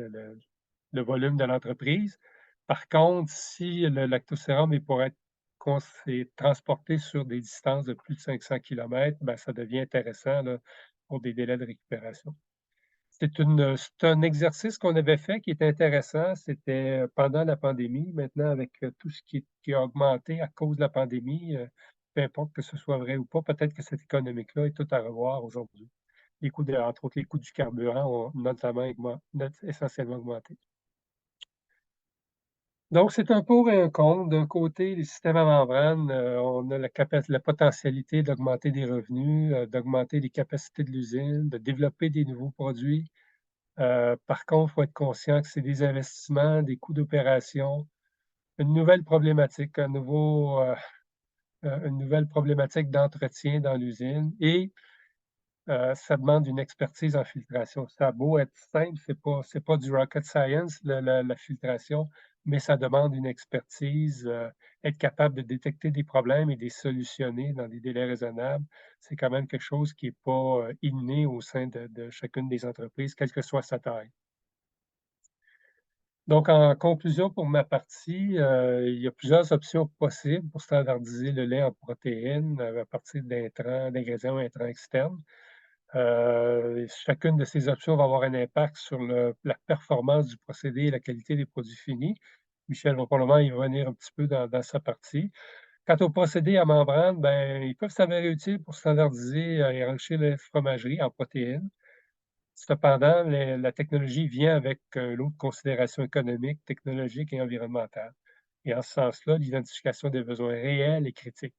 le volume de l'entreprise. Par contre, si le lactosérum est pour être c'est transporté sur des distances de plus de 500 kilomètres, ben, ça devient intéressant, là, pour des délais de récupération. C'est un exercice qu'on avait fait qui était intéressant. C'était, pendant la pandémie. Maintenant, avec, tout ce qui a augmenté à cause de la pandémie, peu importe que ce soit vrai ou pas, peut-être que cette économique-là est toute à revoir aujourd'hui. entre autres les coûts du carburant ont notamment essentiellement augmenté. Donc, c'est un pour et un contre. D'un côté, les systèmes à membrane, on a la potentialité d'augmenter des revenus, d'augmenter les capacités de l'usine, de développer des nouveaux produits. Par contre, il faut être conscient que c'est des investissements, des coûts d'opération, une nouvelle problématique, une nouvelle problématique d'entretien dans l'usine et ça demande une expertise en filtration. Ça a beau être simple, c'est pas du rocket science, la filtration, mais ça demande une expertise, être capable de détecter des problèmes et de les solutionner dans des délais raisonnables. C'est quand même quelque chose qui est pas inné au sein de chacune des entreprises, quelle que soit sa taille. Donc, en conclusion pour ma partie, il y a plusieurs options possibles pour standardiser le lait en protéines à partir d'ingrédients ou intrants externes. Chacune de ces options va avoir un impact sur la performance du procédé et la qualité des produits finis. Michel va probablement y revenir un petit peu dans sa partie. Quant aux procédés à membrane, ben, ils peuvent s'avérer utiles pour standardiser et enrichir les fromageries en protéines. Cependant, la technologie vient avec l'autre considération économique, technologique et environnementale. Et en ce sens-là, l'identification des besoins réels est critique.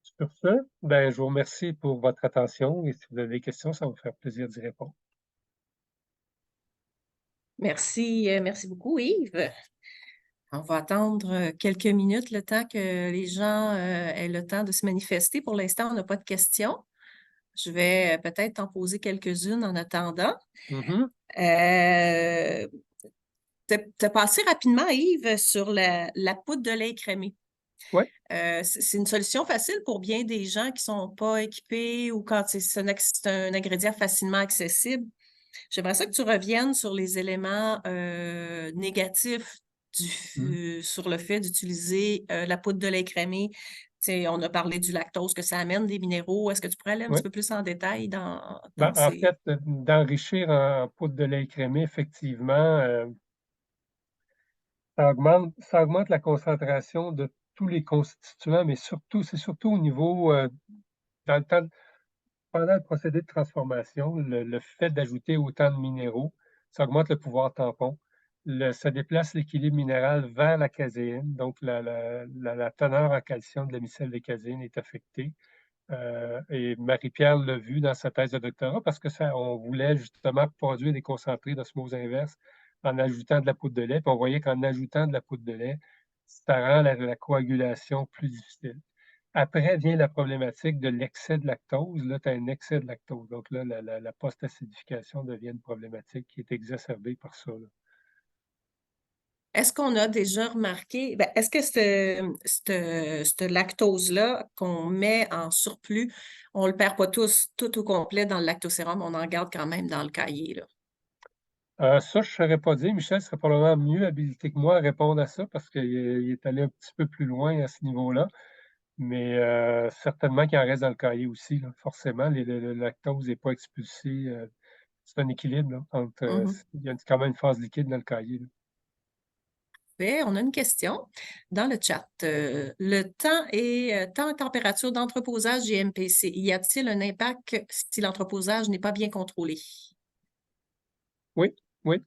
Sur ce, ben, je vous remercie pour votre attention et si vous avez des questions, ça va me faire plaisir d'y répondre. Merci, merci beaucoup, Yves. On va attendre quelques minutes, le temps que les gens aient le temps de se manifester. Pour l'instant, on n'a pas de questions. Je vais peut-être en poser quelques-unes en attendant. Mhm. Tu as passé rapidement, Yves, sur la poudre de lait écrémé. Oui, C'est une solution facile pour bien des gens qui ne sont pas équipés ou quand c'est un ingrédient facilement accessible. J'aimerais ça que tu reviennes sur les éléments négatifs mhm. sur le fait d'utiliser la poudre de lait écrémé. On a parlé du lactose, que ça amène des minéraux. Est-ce que tu pourrais aller un Oui. petit peu plus en détail Ben, dans en ces... fait, d'enrichir en poudre de lait écrémé, effectivement, ça augmente la concentration de tous les constituants, mais c'est surtout au niveau, dans le temps, pendant le procédé de transformation, le fait d'ajouter autant de minéraux, ça augmente le pouvoir tampon. Ça déplace l'équilibre minéral vers la caséine, donc la teneur en calcium de la micelle de caséine est affectée. Et Marie-Pierre l'a vu dans sa thèse de doctorat parce que on voulait justement produire des concentrés d'osmose inverse en ajoutant de la poudre de lait. Puis on voyait qu'en ajoutant de la poudre de lait, ça rend la coagulation plus difficile. Après vient la problématique de l'excès de lactose. Là, tu as un excès de lactose. Donc là, la post-acidification devient une problématique qui est exacerbée par ça, là. Est-ce qu'on a déjà remarqué, est-ce que cette lactose-là qu'on met en surplus, on ne le perd pas tout au complet dans le lactosérum, on en garde quand même dans le cahier, là? Ça, je ne saurais pas dire. Michel serait probablement mieux habilité que moi à répondre à ça parce qu'il est allé un petit peu plus loin à ce niveau-là. Mais certainement qu'il en reste dans le cahier aussi, là, forcément. Le lactose n'est pas expulsé. C'est un équilibre là, entre. Mhm. Il y a quand même une phase liquide dans le cahier, là. On a une question dans le chat. Le temps et température d'entreposage GMPC, y a-t-il un impact si l'entreposage n'est pas bien contrôlé? Oui, oui.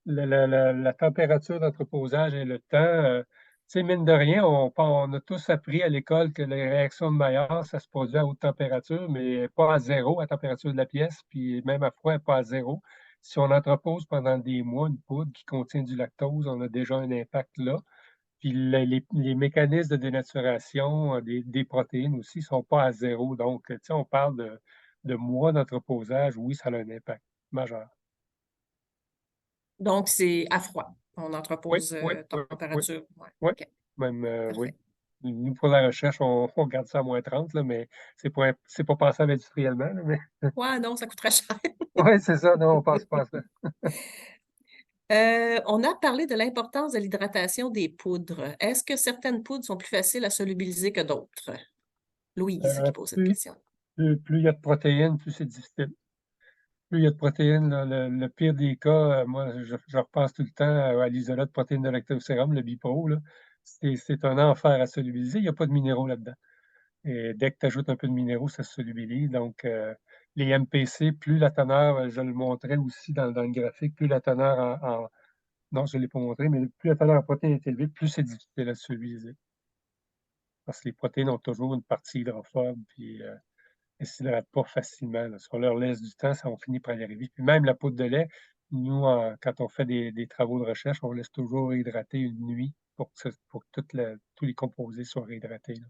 La température d'entreposage et le temps. Tu sais, mine de rien, on a tous appris à l'école que les réactions de Maillard, ça se produit à haute température, mais pas à zéro, à température de la pièce, puis même à froid, pas à zéro. Si on entrepose pendant des mois une poudre qui contient du lactose, on a déjà un impact là. Puis les mécanismes de dénaturation des protéines aussi ne sont pas à zéro. Donc, tu sais, on parle de mois d'entreposage, oui, ça a un impact majeur. Donc, c'est à froid. On Oui, entrepose oui, oui, oui. température. Ouais. Oui, OK, même, oui. parfait. Nous, pour la recherche, on garde ça à -30, là, mais c'est pas pensable industriellement, là, mais Ouais, non, ça coûterait cher. oui, c'est ça, non, on pense pas à ça. On a parlé de l'importance de l'hydratation des poudres. Est-ce que certaines poudres sont plus faciles à solubiliser que d'autres? Louise Euh, qui pose cette plus, question. plus il y a de protéines, plus c'est difficile. Plus il y a de protéines, là, le pire des cas, moi, je repense tout le temps à l'isolat de protéines de lactosérum, le Bipro, là. C'est un enfer à solubiliser. Il n'y a pas de minéraux là-dedans. Et dès que tu ajoutes un peu de minéraux, ça se solubilise. Donc, les MPC, plus la teneur, je le montrais aussi dans le graphique, plus la teneur non, je ne l'ai pas montré, mais plus la teneur en protéines est élevée, plus c'est difficile à solubiliser. Parce que les protéines ont toujours une partie hydrophobe, puis elles ne s'hydratent pas facilement, là. Si on leur laisse du temps, ça, on finit par y arriver. Puis même la poudre de lait, nous, quand on fait des travaux de recherche, on laisse toujours hydrater une nuit pour que tous les composés soient réhydratés, là.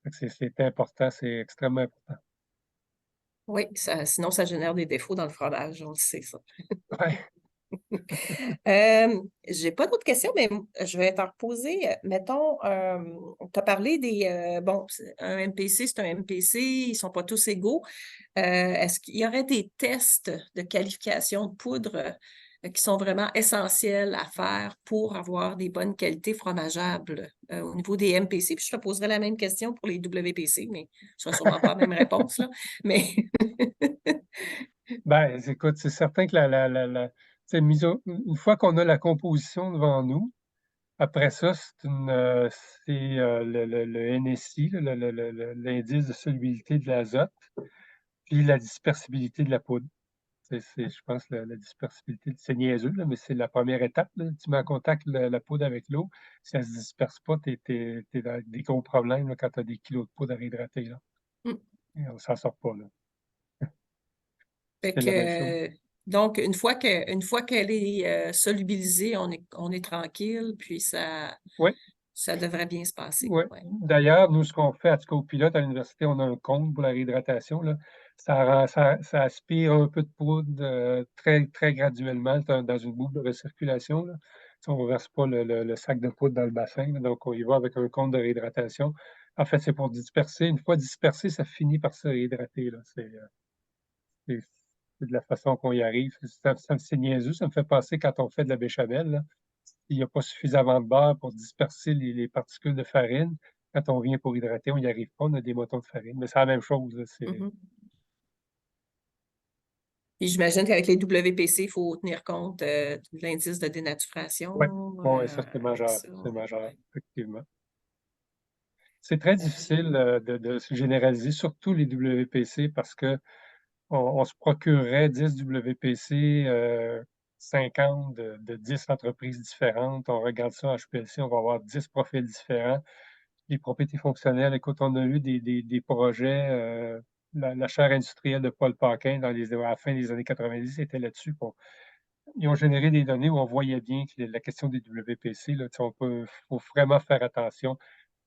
Fait que c'est important, c'est extrêmement important. Oui, sinon ça génère des défauts dans le fromage, on le sait, ça. Ouais. J'ai pas d'autres questions, mais je vais t'en reposer. Mettons, tu as parlé bon, un MPC, c'est un MPC, ils sont pas tous égaux. Est-ce qu'il y aurait des tests de qualification de poudre qui sont vraiment essentiels à faire pour avoir des bonnes qualités fromageables au niveau des MPC? Puis je te poserai la même question pour les WPC, mais ce sera sûrement pas la même réponse, là. Mais Ben, écoute, c'est certain que tu sais, une fois qu'on a la composition devant nous, après ça, le NSI, là, l'indice de solubilité de l'azote, puis la dispersibilité de la poudre. Je pense, la dispersibilité, c'est niaiseux, là, mais c'est la première étape, là. Tu mets en contact la poudre avec l'eau, si elle ne se disperse pas, tu es, dans des gros problèmes là, quand tu as des kilos de poudre à réhydrater, là. Et on s'en sort pas, là. fait C'est la même chose. que, donc, une fois qu'elle est solubilisée, on est tranquille, puis Oui, ça devrait bien se passer. oui. Ouais. D'ailleurs, nous, ce qu'on fait à Tico Pilote à l'université, on a un compte pour la réhydratation, là. Ça aspire un peu de poudre très, très graduellement dans une boucle de recirculation, là. Tu sais, on ne verse pas le sac de poudre dans le bassin, là, donc on y va avec un compte de réhydratation. En fait, c'est pour disperser. Une fois dispersé, ça finit par se réhydrater, là. C'est- c'est de la façon qu'on y arrive. C'est niaiseux, ça me fait penser quand on fait de la béchamel, là. Il n'y a pas suffisamment de beurre pour disperser les particules de farine. Quand on vient pour hydrater, on n'y arrive pas, on a des motons de farine. Mais c'est la même chose, là, Mhm. Puis j'imagine qu'avec les WPC, il faut tenir compte de l'indice de Ouais. dénaturation Ouais, ça, c'est avec majeur. ça. C'est majeur, Ouais. effectivement. C'est très Euh, difficile de se généraliser, surtout les WPC, parce que on se procurerait 10 WPC, 50 de 10 entreprises différentes. On regarde ça en HPLC, on va avoir 10 profils différents. Les propriétés fonctionnelles, écoute, on a eu des projets, la chaire industrielle de Paul Paquin à la fin des années 90 était là-dessus. Ils ont généré des données où on voyait bien que la question des WPC, là, tu sais, faut vraiment faire attention.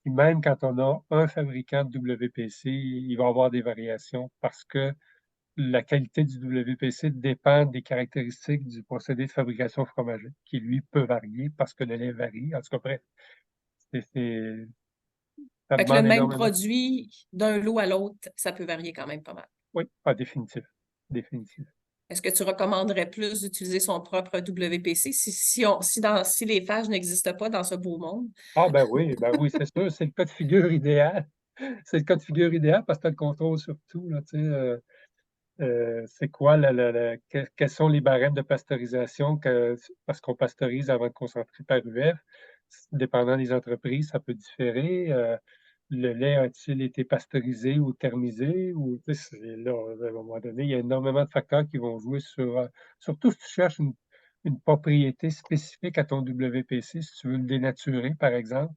Puis même quand on a un fabricant de WPC, il va y avoir des variations parce que la qualité du WPC dépend des caractéristiques du procédé de fabrication fromager, qui lui peut varier parce que le lait varie. En tout cas, bref, c'est- ça Fait que le demande même énormément. produit d'un lot à l'autre, ça peut varier quand même pas mal. Oui, pas définitif. Définitif. Est-ce que tu recommanderais plus d'utiliser son propre WPC si les phages n'existent pas dans ce beau monde? Ah ben oui, c'est sûr, c'est le cas de figure idéal. C'est le cas de figure idéal parce que tu as le contrôle sur tout, là, tu sais, c'est quoi quels sont les barèmes de pasteurisation parce qu'on pasteurise avant de concentrer par UF. Dépendant des entreprises, ça peut différer. Le lait a-t-il été pasteurisé ou thermisé? Ou, tu sais, là, à un moment donné, il y a énormément de facteurs qui vont jouer surtout si tu cherches une propriété spécifique à ton WPC, si tu veux le dénaturer, par exemple,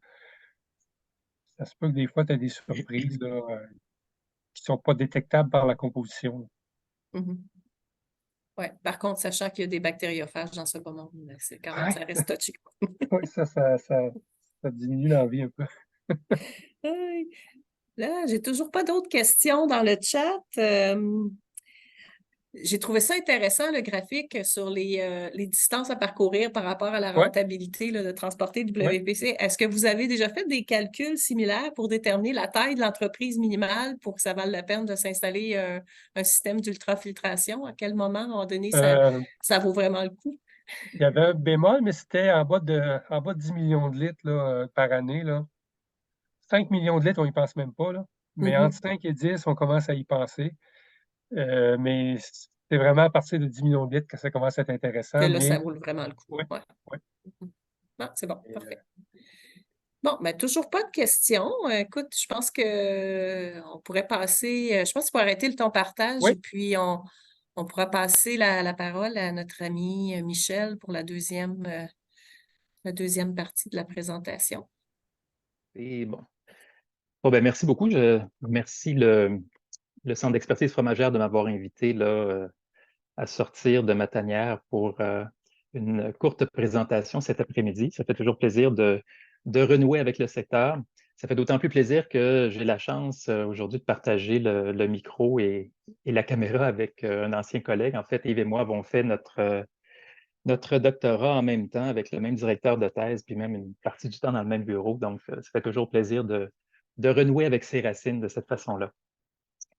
ça se peut que des fois, tu as des surprises là, qui ne sont pas détectables par la composition. Mhm. Ouais. Par contre, sachant qu'il y a des bactériophages dans ce beau monde, c'est quand même, Ouais, ça reste touchy. ouais, ça diminue l'envie un peu. Hey, là, j'ai toujours pas d'autres questions dans le chat. J'ai trouvé ça intéressant, le graphique sur les distances à parcourir par rapport à la Ouais, rentabilité là, de transporter ouais. WPC. Est-ce que vous avez déjà fait des calculs similaires pour déterminer la taille de l'entreprise minimale pour que ça vaille la peine de s'installer un système d'ultrafiltration? À quel moment, à un moment donné, Euh, ça vaut vraiment le coup? il y avait un bémol, mais c'était en bas de 10 millions de litres là, par année, là. 5 millions de litres, on n'y pense même pas, là. Mais entre Mhm. 5 et 10, on commence à y penser. Mais c'est vraiment à partir de 10 millions de litres que ça commence à être Que intéressant. là, ça Mais vaut vraiment le coup. oui, Ouais. oui. Mhm. Non, c'est bon, Et, parfait. Bon, mais toujours pas de questions. Écoute, je pense que on pourrait passer, je pense qu'il faut arrêter le temps partage Oui, et puis on pourra passer la parole à notre ami Michel pour la deuxième partie de la présentation. Et bon. Bon, ben, merci beaucoup. Je remercie le Centre d'expertise fromagère de m'avoir invité là, à sortir de ma tanière pour une courte présentation cet après-midi. Ça fait toujours plaisir de renouer avec le secteur. Ça fait d'autant plus plaisir que j'ai la chance aujourd'hui de partager le micro et la caméra avec un ancien collègue. En fait, Yves et moi avons fait notre doctorat en même temps avec le même directeur de thèse, puis même une partie du temps dans le même bureau. Donc, ça fait toujours plaisir de renouer avec ses racines de cette façon-là.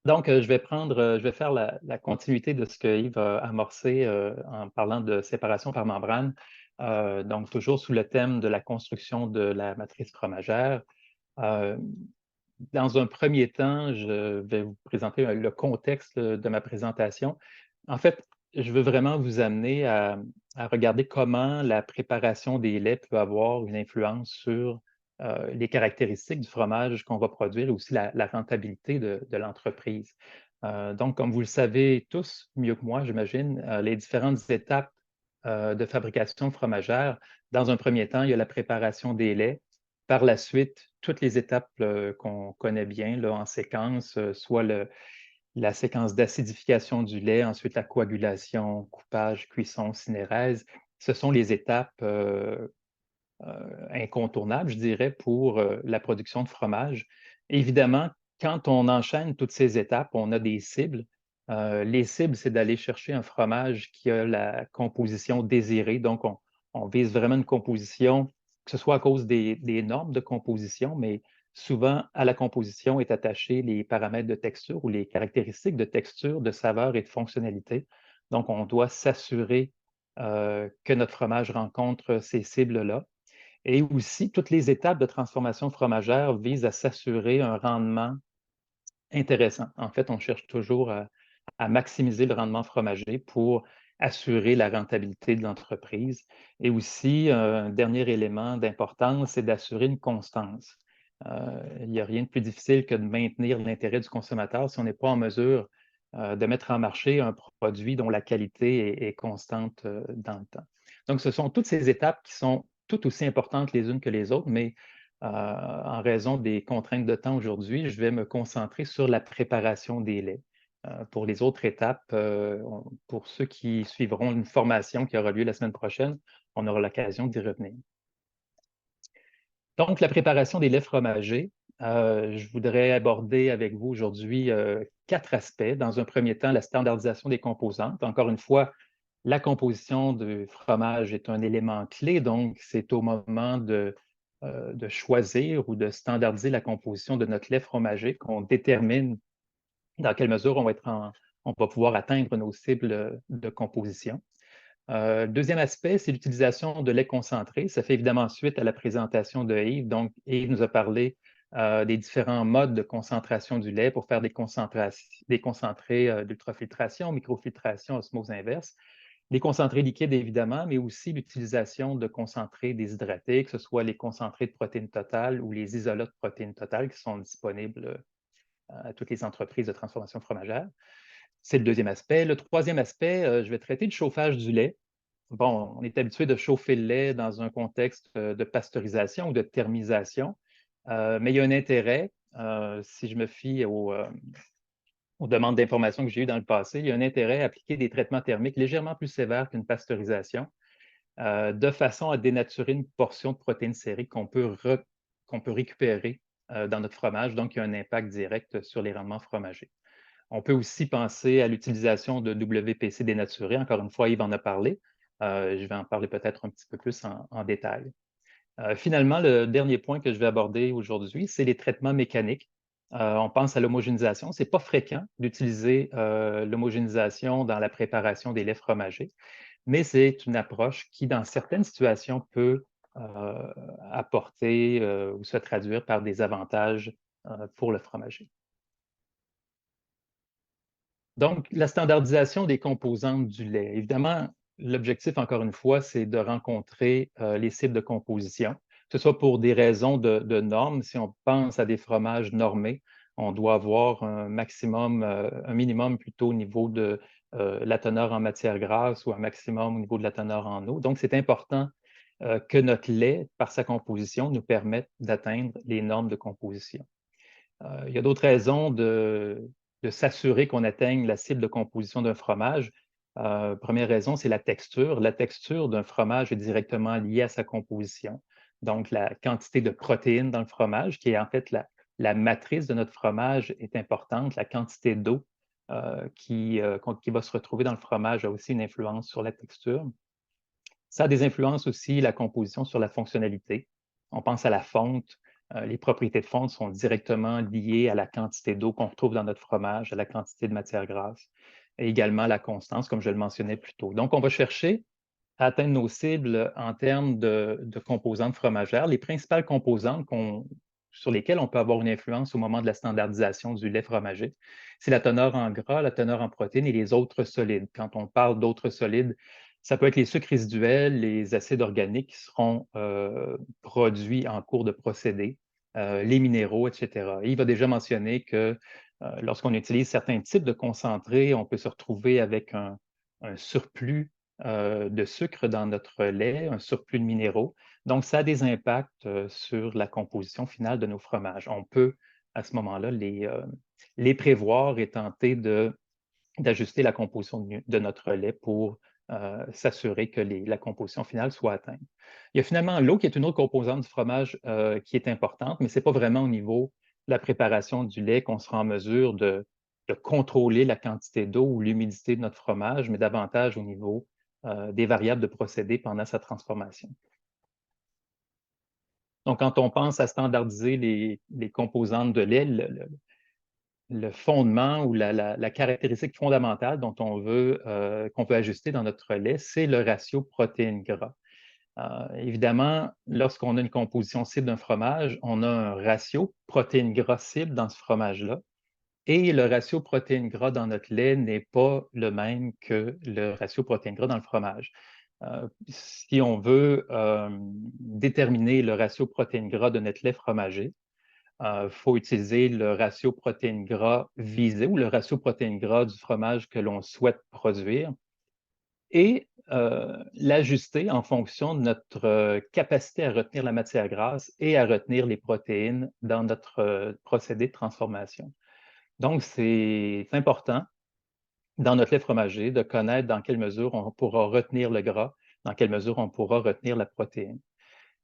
Donc, je vais faire la continuité de ce que Yves a amorcé en parlant de séparation par membrane. Donc, toujours sous le thème de la construction de la matrice fromagère. Euh, Dans un premier temps, je vais vous présenter le contexte de ma présentation. En fait, je veux vraiment vous amener à regarder comment la préparation des laits peut avoir une influence sur les caractéristiques du fromage qu'on va produire et aussi la rentabilité de l'entreprise. Donc, comme vous le savez tous, mieux que moi, j'imagine, les différentes étapes de fabrication fromagère, dans un premier temps, il y a la préparation des laits. Par la suite, toutes les étapes qu'on connaît bien là, en séquence, soit la séquence d'acidification du lait, ensuite la coagulation, coupage, cuisson, synérèse, ce sont les étapes incontournables, je dirais, pour la production de fromage. Évidemment, quand on enchaîne toutes ces étapes, on a des cibles. Les cibles, c'est d'aller chercher un fromage qui a la composition désirée. Donc, on vise vraiment une composition, que ce soit à cause des normes de composition, mais souvent à la composition est attaché les paramètres de texture ou les caractéristiques de texture, de saveur et de fonctionnalité. Donc, on doit s'assurer que notre fromage rencontre ces cibles-là. Et aussi, toutes les étapes de transformation fromagère visent à s'assurer un rendement intéressant. En fait, on cherche toujours à maximiser le rendement fromager pour assurer la rentabilité de l'entreprise. Et aussi, un dernier élément d'importance, c'est d'assurer une constance. Il n'y a rien de plus difficile que de maintenir l'intérêt du consommateur si on n'est pas en mesure de mettre en marché un produit dont la qualité est constante dans le temps. Donc, ce sont toutes ces étapes qui sont tout aussi importantes les unes que les autres, mais en raison des contraintes de temps aujourd'hui, je vais me concentrer sur la préparation des laits. Pour les autres étapes, pour ceux qui suivront une formation qui aura lieu la semaine prochaine, on aura l'occasion d'y revenir. Donc, la préparation des laits fromagés, je voudrais aborder avec vous aujourd'hui 4 aspects. Dans un premier temps, la standardisation des composantes. Encore une fois, la composition du fromage est un élément clé, donc c'est au moment de choisir ou de standardiser la composition de notre lait fromager qu'on détermine dans quelle mesure on va pouvoir atteindre nos cibles de composition. Deuxième aspect, c'est l'utilisation de lait concentré. Ça fait évidemment suite à la présentation de Yves. Donc, Yves nous a parlé des différents modes de concentration du lait pour faire des concentrés d'ultrafiltration, microfiltration, osmose inverse. Les concentrés liquides, évidemment, mais aussi l'utilisation de concentrés déshydratés, que ce soit les concentrés de protéines totales ou les isolats de protéines totales qui sont disponibles à toutes les entreprises de transformation fromagère. C'est le deuxième aspect. Le troisième aspect, je vais traiter du chauffage du lait. Bon, on est habitué de chauffer le lait dans un contexte de pasteurisation ou de thermisation, mais il y a un intérêt, si je me fie aux demandes d'informations que j'ai eues dans le passé, il y a un intérêt à appliquer des traitements thermiques légèrement plus sévères qu'une pasteurisation, de façon à dénaturer une portion de protéines sériques qu'on peut récupérer dans notre fromage, donc il y a un impact direct sur les rendements fromagers. On peut aussi penser à l'utilisation de WPC dénaturé. Encore une fois, Yves en a parlé. Je vais en parler peut-être un petit peu plus en détail. Finalement, le dernier point que je vais aborder aujourd'hui, c'est les traitements mécaniques. On pense à l'homogénéisation. Ce n'est pas fréquent d'utiliser l'homogénéisation dans la préparation des laits fromagés, mais c'est une approche qui, dans certaines situations, peut apporter ou se traduire par des avantages pour le fromager. Donc, la standardisation des composantes du lait. Évidemment, l'objectif, encore une fois, c'est de rencontrer les cibles de composition. ce soit pour des raisons de normes. Si on pense à des fromages normés, on doit avoir un minimum plutôt au niveau de la teneur en matière grasse ou un maximum au niveau de la teneur en eau. Donc, c'est important que notre lait, par sa composition, nous permette d'atteindre les normes de composition. Il y a d'autres raisons de s'assurer qu'on atteigne la cible de composition d'un fromage. Première raison, c'est la texture. La texture d'un fromage est directement liée à sa composition. Donc, la quantité de protéines dans le fromage, qui est en fait la matrice de notre fromage, est importante. La quantité d'eau qui va se retrouver dans le fromage a aussi une influence sur la texture. Ça a des influences aussi, la composition, sur la fonctionnalité. On pense à la fonte. Les propriétés de fonte sont directement liées à la quantité d'eau qu'on retrouve dans notre fromage, à la quantité de matière grasse, et également à la constance, comme je le mentionnais plus tôt. Donc, on va chercher à atteindre nos cibles en termes de composantes fromagères. Les principales composantes sur lesquelles on peut avoir une influence au moment de la standardisation du lait fromager, c'est la teneur en gras, la teneur en protéines et les autres solides. Quand on parle d'autres solides, ça peut être les sucres résiduels, les acides organiques qui seront produits en cours de procédé, les minéraux, etc. Et il va déjà mentionner que lorsqu'on utilise certains types de concentrés, on peut se retrouver avec un surplus de sucre dans notre lait, un surplus de minéraux. Donc, ça a des impacts sur la composition finale de nos fromages. On peut, à ce moment-là, les prévoir et tenter d'ajuster la composition de notre lait pour s'assurer que la composition finale soit atteinte. Il y a finalement l'eau qui est une autre composante du fromage qui est importante, mais ce n'est pas vraiment au niveau de la préparation du lait qu'on sera en mesure de contrôler la quantité d'eau ou l'humidité de notre fromage, mais davantage au niveau des variables de procédé pendant sa transformation. Donc, quand on pense à standardiser les composantes de lait, le fondement ou la caractéristique fondamentale dont qu'on veut ajuster dans notre lait, c'est le ratio protéines-gras. Évidemment, lorsqu'on a une composition cible d'un fromage, on a un ratio protéines-gras cible dans ce fromage-là. Et le ratio protéines-gras dans notre lait n'est pas le même que le ratio protéines-gras dans le fromage. Si on veut déterminer le ratio protéines-gras de notre lait fromager, il faut utiliser le ratio protéines-gras visé ou le ratio protéines-gras du fromage que l'on souhaite produire et l'ajuster en fonction de notre capacité à retenir la matière grasse et à retenir les protéines dans notre procédé de transformation. Donc, c'est important dans notre lait fromager de connaître dans quelle mesure on pourra retenir le gras, dans quelle mesure on pourra retenir la protéine.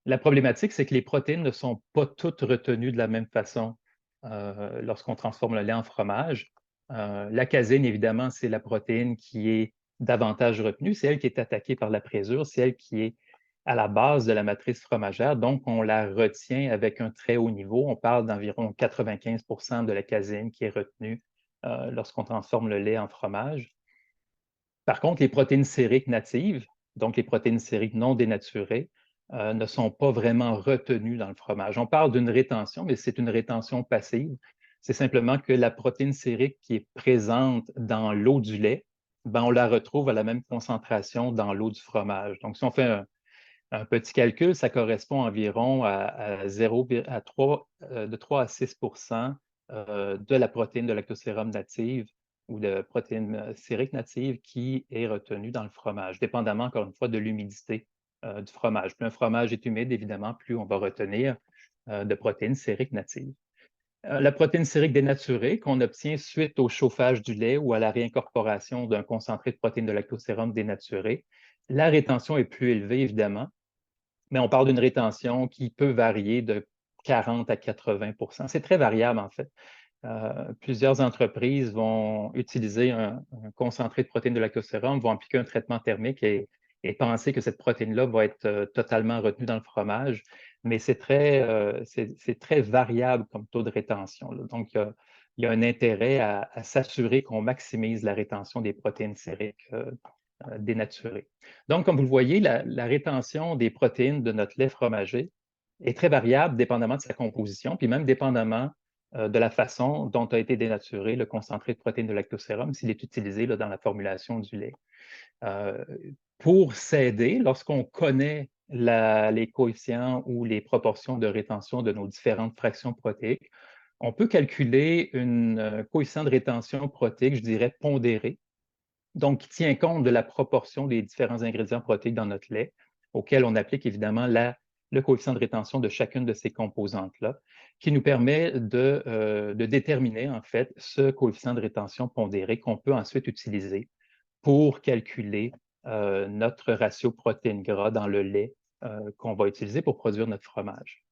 La problématique, c'est que les protéines ne sont pas toutes retenues de la même façon lorsqu'on transforme le lait en fromage. La casine, évidemment, c'est la protéine qui est davantage retenue. C'est elle qui est attaquée par la présure. C'est elle qui est à la base de la matrice fromagère. Donc, on la retient avec un très haut niveau. On parle d'environ 95 de la casine qui est retenue lorsqu'on transforme le lait en fromage. Par contre, les protéines sériques natives, donc les protéines sériques non dénaturées, ne sont pas vraiment retenues dans le fromage. On parle d'une rétention, mais c'est une rétention passive. C'est simplement que la protéine sérique qui est présente dans l'eau du lait, ben, on la retrouve à la même concentration dans l'eau du fromage. Donc, si on fait un petit calcul, ça correspond environ de 3 à 6 de la protéine de lactosérum native ou de protéine sérique native qui est retenue dans le fromage, dépendamment, encore une fois, de l'humidité du fromage. Plus un fromage est humide, évidemment, plus on va retenir de protéines sériques natives. La protéine sérique dénaturée qu'on obtient suite au chauffage du lait ou à la réincorporation d'un concentré de protéines de lactosérum dénaturé, la rétention est plus élevée, évidemment, mais on parle d'une rétention qui peut varier de 40 à 80 %. C'est très variable, en fait. Plusieurs entreprises vont utiliser un concentré de protéines de lactosérum, vont appliquer un traitement thermique et penser que cette protéine-là va être totalement retenue dans le fromage, mais c'est très variable comme taux de rétention, là. Donc, il y a un intérêt à s'assurer qu'on maximise la rétention des protéines sériques dénaturées. Donc, comme vous le voyez, la rétention des protéines de notre lait fromager est très variable dépendamment de sa composition, puis même dépendamment de la façon dont a été dénaturé le concentré de protéines de lactosérum s'il est utilisé là, dans la formulation du lait. Pour s'aider, lorsqu'on connaît les coefficients ou les proportions de rétention de nos différentes fractions protéiques, on peut calculer une coefficient de rétention protéique, je dirais pondéré, donc qui tient compte de la proportion des différents ingrédients protéiques dans notre lait, auquel on applique évidemment le coefficient de rétention de chacune de ces composantes-là, qui nous permet de déterminer en fait ce coefficient de rétention pondéré qu'on peut ensuite utiliser pour calculer notre ratio protéines-gras dans le lait qu'on va utiliser pour produire notre fromage.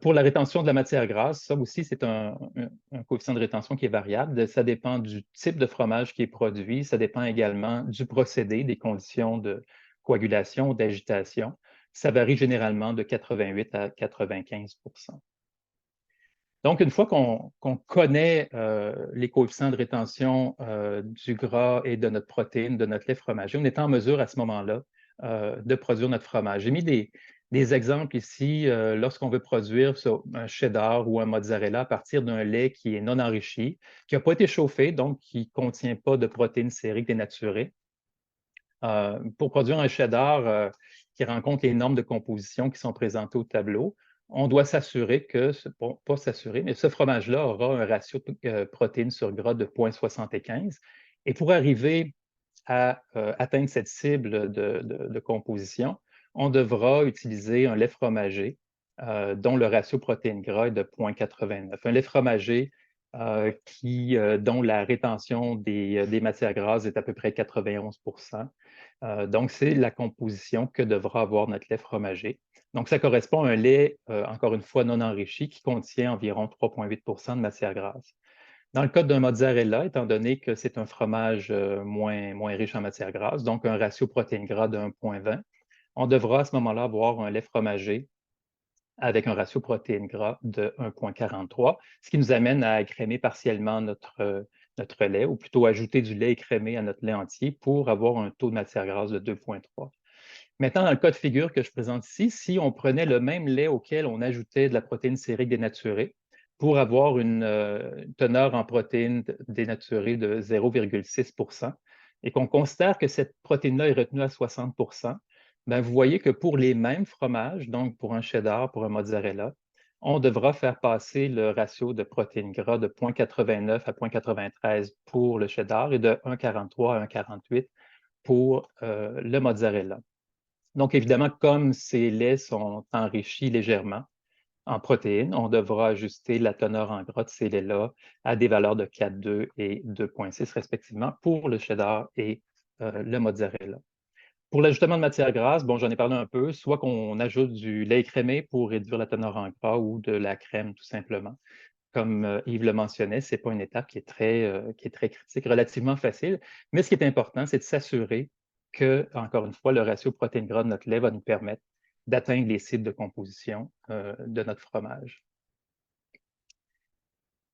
Pour la rétention de la matière grasse, ça aussi, c'est un coefficient de rétention qui est variable. Ça dépend du type de fromage qui est produit. Ça dépend également du procédé, des conditions de coagulation ou d'agitation. Ça varie généralement de 88 à 95 %. Donc, une fois qu'on connaît les coefficients de rétention du gras et de notre protéine, de notre lait fromager, on est en mesure à ce moment-là de produire notre fromage. J'ai mis des exemples ici lorsqu'on veut produire un cheddar ou un mozzarella à partir d'un lait qui est non enrichi, qui n'a pas été chauffé, donc qui ne contient pas de protéines sériques dénaturées. Pour produire un cheddar qui rencontre les normes de composition qui sont présentées au tableau, on doit s'assurer que, bon, pas s'assurer, mais ce fromage-là aura un ratio protéines sur gras de 0,75. Et pour arriver à atteindre cette cible de composition, on devra utiliser un lait fromager dont le ratio protéines-gras est de 0,89. Un lait fromager dont la rétention des matières grasses est à peu près 91 %. Donc, c'est la composition que devra avoir notre lait fromager. Donc, ça correspond à un lait, encore une fois, non enrichi, qui contient environ 3,8 % de matière grasse. Dans le cas d'un mozzarella, étant donné que c'est un fromage moins riche en matière grasse, donc un ratio protéines-gras de 1,20, on devra à ce moment-là avoir un lait fromager avec un ratio protéines-gras de 1,43, ce qui nous amène à écrémer partiellement notre lait, ou plutôt ajouter du lait écrémé à notre lait entier pour avoir un taux de matière grasse de 2,3. Maintenant, dans le cas de figure que je présente ici, si on prenait le même lait auquel on ajoutait de la protéine sérique dénaturée pour avoir une teneur en protéines dénaturées de 0,6 % et qu'on considère que cette protéine-là est retenue à 60 %, ben vous voyez que pour les mêmes fromages, donc pour un cheddar, pour un mozzarella, on devra faire passer le ratio de protéines gras de 0,89 à 0,93 pour le cheddar et de 1,43 à 1,48 pour le mozzarella. Donc, évidemment, comme ces laits sont enrichis légèrement en protéines, on devra ajuster la teneur en gras de ces laits-là à des valeurs de 4,2 et 2,6 respectivement pour le cheddar et le mozzarella. Pour l'ajustement de matière grasse, bon, j'en ai parlé un peu, soit qu'on ajoute du lait écrémé pour réduire la teneur en gras ou de la crème tout simplement. Comme Yves le mentionnait, ce n'est pas une étape qui est très critique, relativement facile, mais ce qui est important, c'est de s'assurer que, encore une fois, le ratio protéines-gras de notre lait va nous permettre d'atteindre les cibles de composition de notre fromage.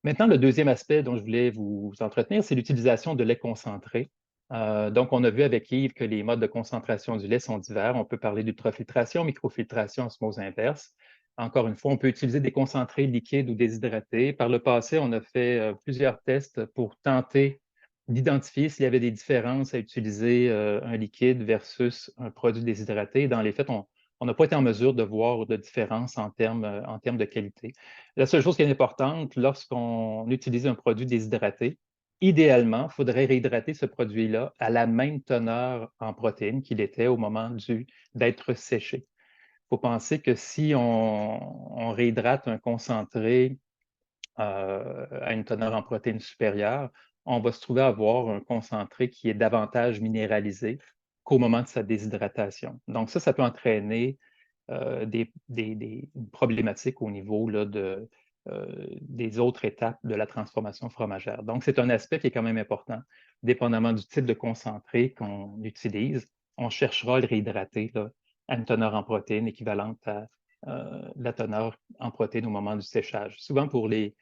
Maintenant, le deuxième aspect dont je voulais vous entretenir, c'est l'utilisation de lait concentré. Donc, on a vu avec Yves que les modes de concentration du lait sont divers. On peut parler d'ultrafiltration, microfiltration, osmose inverse. Encore une fois, on peut utiliser des concentrés liquides ou déshydratés. Par le passé, on a fait plusieurs tests pour tenter d'identifier s'il y avait des différences à utiliser un liquide versus un produit déshydraté. Dans les faits, on n'a pas été en mesure de voir de différence en termes de qualité. La seule chose qui est importante, lorsqu'on utilise un produit déshydraté, idéalement, il faudrait réhydrater ce produit-là à la même teneur en protéines qu'il était au moment d'être séché. Il faut penser que si on réhydrate un concentré à une teneur en protéines supérieure, on va se trouver à avoir un concentré qui est davantage minéralisé qu'au moment de sa déshydratation. Donc ça peut entraîner des problématiques au niveau là, des autres étapes de la transformation fromagère. Donc, c'est un aspect qui est quand même important. Dépendamment du type de concentré qu'on utilise, on cherchera à le réhydrater là, à une teneur en protéines équivalente à la teneur en protéines au moment du séchage. Souvent, pour les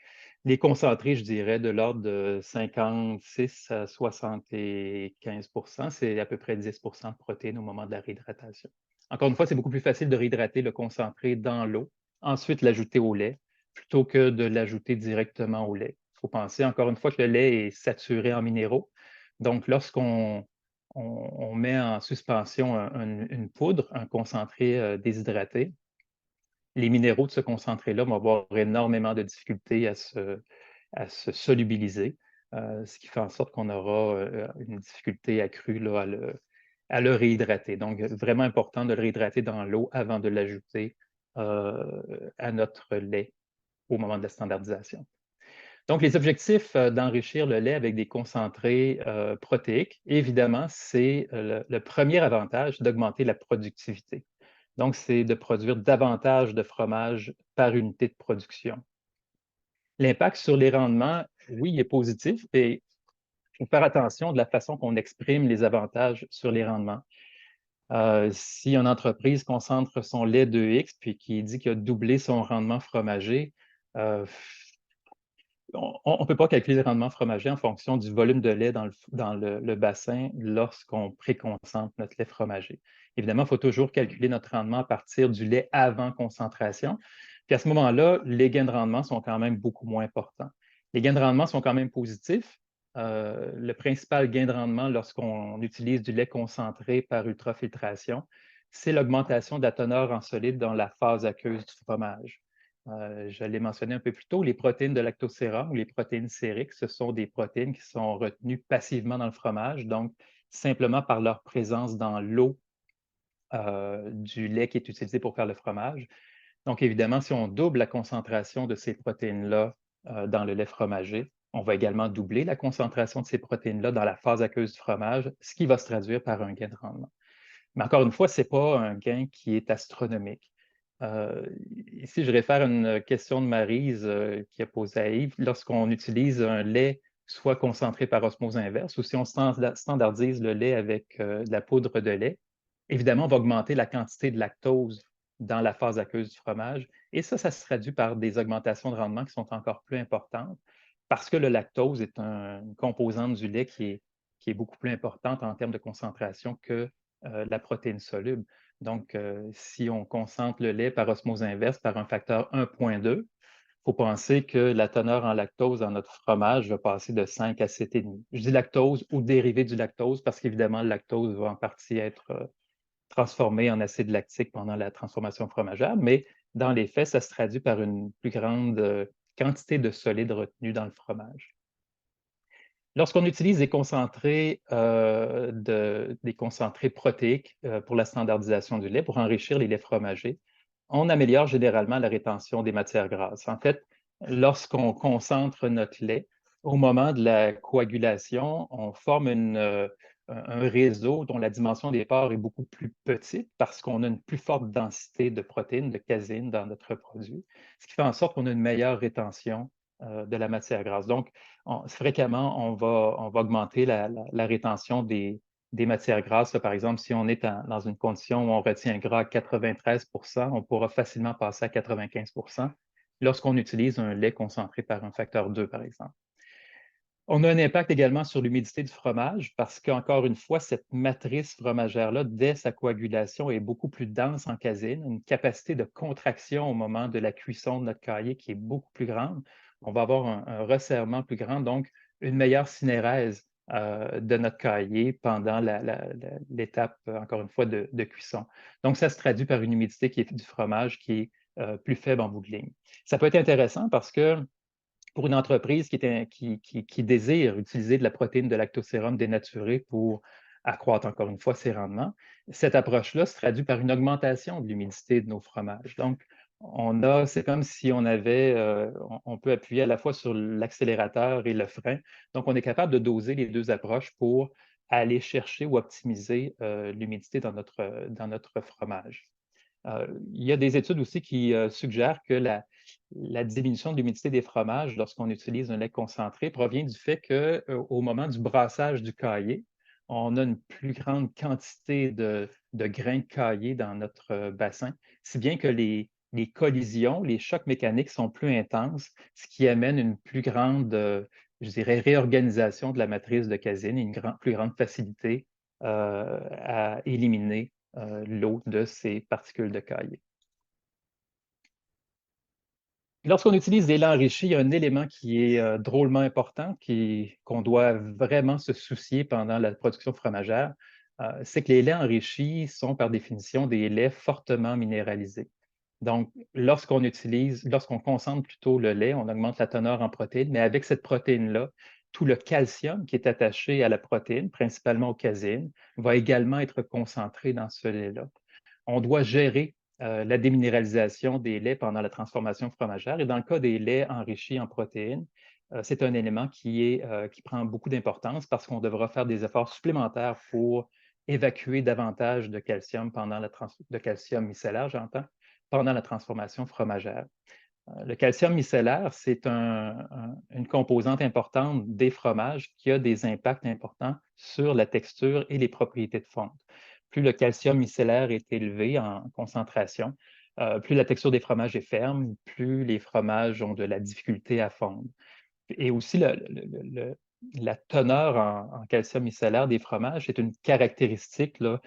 concentrés, je dirais, de l'ordre de 56 à 75 %, c'est à peu près 10 % de protéines au moment de la réhydratation. Encore une fois, c'est beaucoup plus facile de réhydrater le concentré dans l'eau, ensuite l'ajouter au lait, plutôt que de l'ajouter directement au lait. Il faut penser encore une fois que le lait est saturé en minéraux. Donc, lorsqu'on on met en suspension une poudre, un concentré déshydraté. Les minéraux de ce concentré-là vont avoir énormément de difficultés à se solubiliser, ce qui fait en sorte qu'on aura une difficulté accrue là, à le réhydrater. Donc, vraiment important de le réhydrater dans l'eau avant de l'ajouter à notre lait au moment de la standardisation. Donc, les objectifs d'enrichir le lait avec des concentrés protéiques, évidemment, c'est le premier avantage d'augmenter la productivité. Donc, c'est de produire davantage de fromage par unité de production. L'impact sur les rendements, oui, il est positif, et il faut faire attention de la façon qu'on exprime les avantages sur les rendements. Si une entreprise concentre son lait 2X puis qui dit qu'il a doublé son rendement fromager, on ne peut pas calculer le rendement fromager en fonction du volume de lait dans le bassin lorsqu'on préconcentre notre lait fromager. Évidemment, il faut toujours calculer notre rendement à partir du lait avant concentration. Puis à ce moment-là, les gains de rendement sont quand même beaucoup moins importants. Les gains de rendement sont quand même positifs. Le principal gain de rendement lorsqu'on utilise du lait concentré par ultrafiltration, c'est l'augmentation de la teneur en solide dans la phase aqueuse du fromage. Je l'ai mentionné un peu plus tôt, les protéines de lactosérum ou les protéines sériques, ce sont des protéines qui sont retenues passivement dans le fromage, donc simplement par leur présence dans l'eau du lait qui est utilisé pour faire le fromage. Donc, évidemment, si on double la concentration de ces protéines-là dans le lait fromager, on va également doubler la concentration de ces protéines-là dans la phase aqueuse du fromage, ce qui va se traduire par un gain de rendement. Mais encore une fois, ce n'est pas un gain qui est astronomique. Ici, je réfère à une question de Maryse qui a posé à Yves. Lorsqu'on utilise un lait soit concentré par osmose inverse ou si on standardise le lait avec de la poudre de lait, évidemment, on va augmenter la quantité de lactose dans la phase aqueuse du fromage. Et ça se traduit par des augmentations de rendement qui sont encore plus importantes parce que le lactose est une composante du lait qui est beaucoup plus importante en termes de concentration que la protéine soluble. Donc, si on concentre le lait par osmose inverse par un facteur 1,2, il faut penser que la teneur en lactose dans notre fromage va passer de 5 à 7,5. Je dis lactose ou dérivé du lactose parce qu'évidemment, le lactose va en partie être transformé en acide lactique pendant la transformation fromagère, mais dans les faits, ça se traduit par une plus grande quantité de solide retenu dans le fromage. Lorsqu'on utilise des concentrés protéiques pour la standardisation du lait, pour enrichir les laits fromagés, on améliore généralement la rétention des matières grasses. En fait, lorsqu'on concentre notre lait, au moment de la coagulation, on forme un réseau dont la dimension des pores est beaucoup plus petite parce qu'on a une plus forte densité de protéines, de caséine dans notre produit, ce qui fait en sorte qu'on a une meilleure rétention de la matière grasse. Donc, fréquemment, on va augmenter la rétention des matières grasses. Là, par exemple, si on est dans une condition où on retient un gras à 93 %, on pourra facilement passer à 95 % lorsqu'on utilise un lait concentré par un facteur 2, par exemple. On a un impact également sur l'humidité du fromage parce qu'encore une fois, cette matrice fromagère-là, dès sa coagulation, est beaucoup plus dense en caséine, une capacité de contraction au moment de la cuisson de notre caillé qui est beaucoup plus grande. On va avoir un resserrement plus grand, donc une meilleure synérèse de notre caillé pendant l'étape, encore une fois, de cuisson. Donc, ça se traduit par une humidité du fromage qui est plus faible en bout de ligne. Ça peut être intéressant parce que pour une entreprise qui désire utiliser de la protéine de lactosérum dénaturée pour accroître encore une fois ses rendements, cette approche-là se traduit par une augmentation de l'humidité de nos fromages. Donc, c'est comme si on peut appuyer à la fois sur l'accélérateur et le frein. Donc, on est capable de doser les deux approches pour aller chercher ou optimiser l'humidité dans notre fromage. Il y a des études aussi qui suggèrent que la diminution de l'humidité des fromages lorsqu'on utilise un lait concentré provient du fait qu'au moment du brassage du caillé, on a une plus grande quantité de grains de caillé dans notre bassin, si bien que les collisions, les chocs mécaniques sont plus intenses, ce qui amène une plus grande, je dirais, réorganisation de la matrice de caséine et une plus grande facilité à éliminer l'eau de ces particules de caillé. Lorsqu'on utilise des laits enrichis, il y a un élément qui est drôlement important, qu'on doit vraiment se soucier pendant la production fromagère, c'est que les laits enrichis sont par définition des laits fortement minéralisés. Donc, lorsqu'on concentre plutôt le lait, on augmente la teneur en protéines, mais avec cette protéine-là, tout le calcium qui est attaché à la protéine, principalement au caséine, va également être concentré dans ce lait-là. On doit gérer la déminéralisation des laits pendant la transformation fromagère. Et dans le cas des laits enrichis en protéines, c'est un élément qui prend beaucoup d'importance parce qu'on devra faire des efforts supplémentaires pour évacuer davantage de calcium de calcium micellaire, j'entends, pendant la transformation fromagère. Le calcium micellaire, c'est une composante importante des fromages qui a des impacts importants sur la texture et les propriétés de fonte. Plus le calcium micellaire est élevé en concentration, plus la texture des fromages est ferme, plus les fromages ont de la difficulté à fondre. Et aussi, la teneur en calcium micellaire des fromages est une caractéristique, là,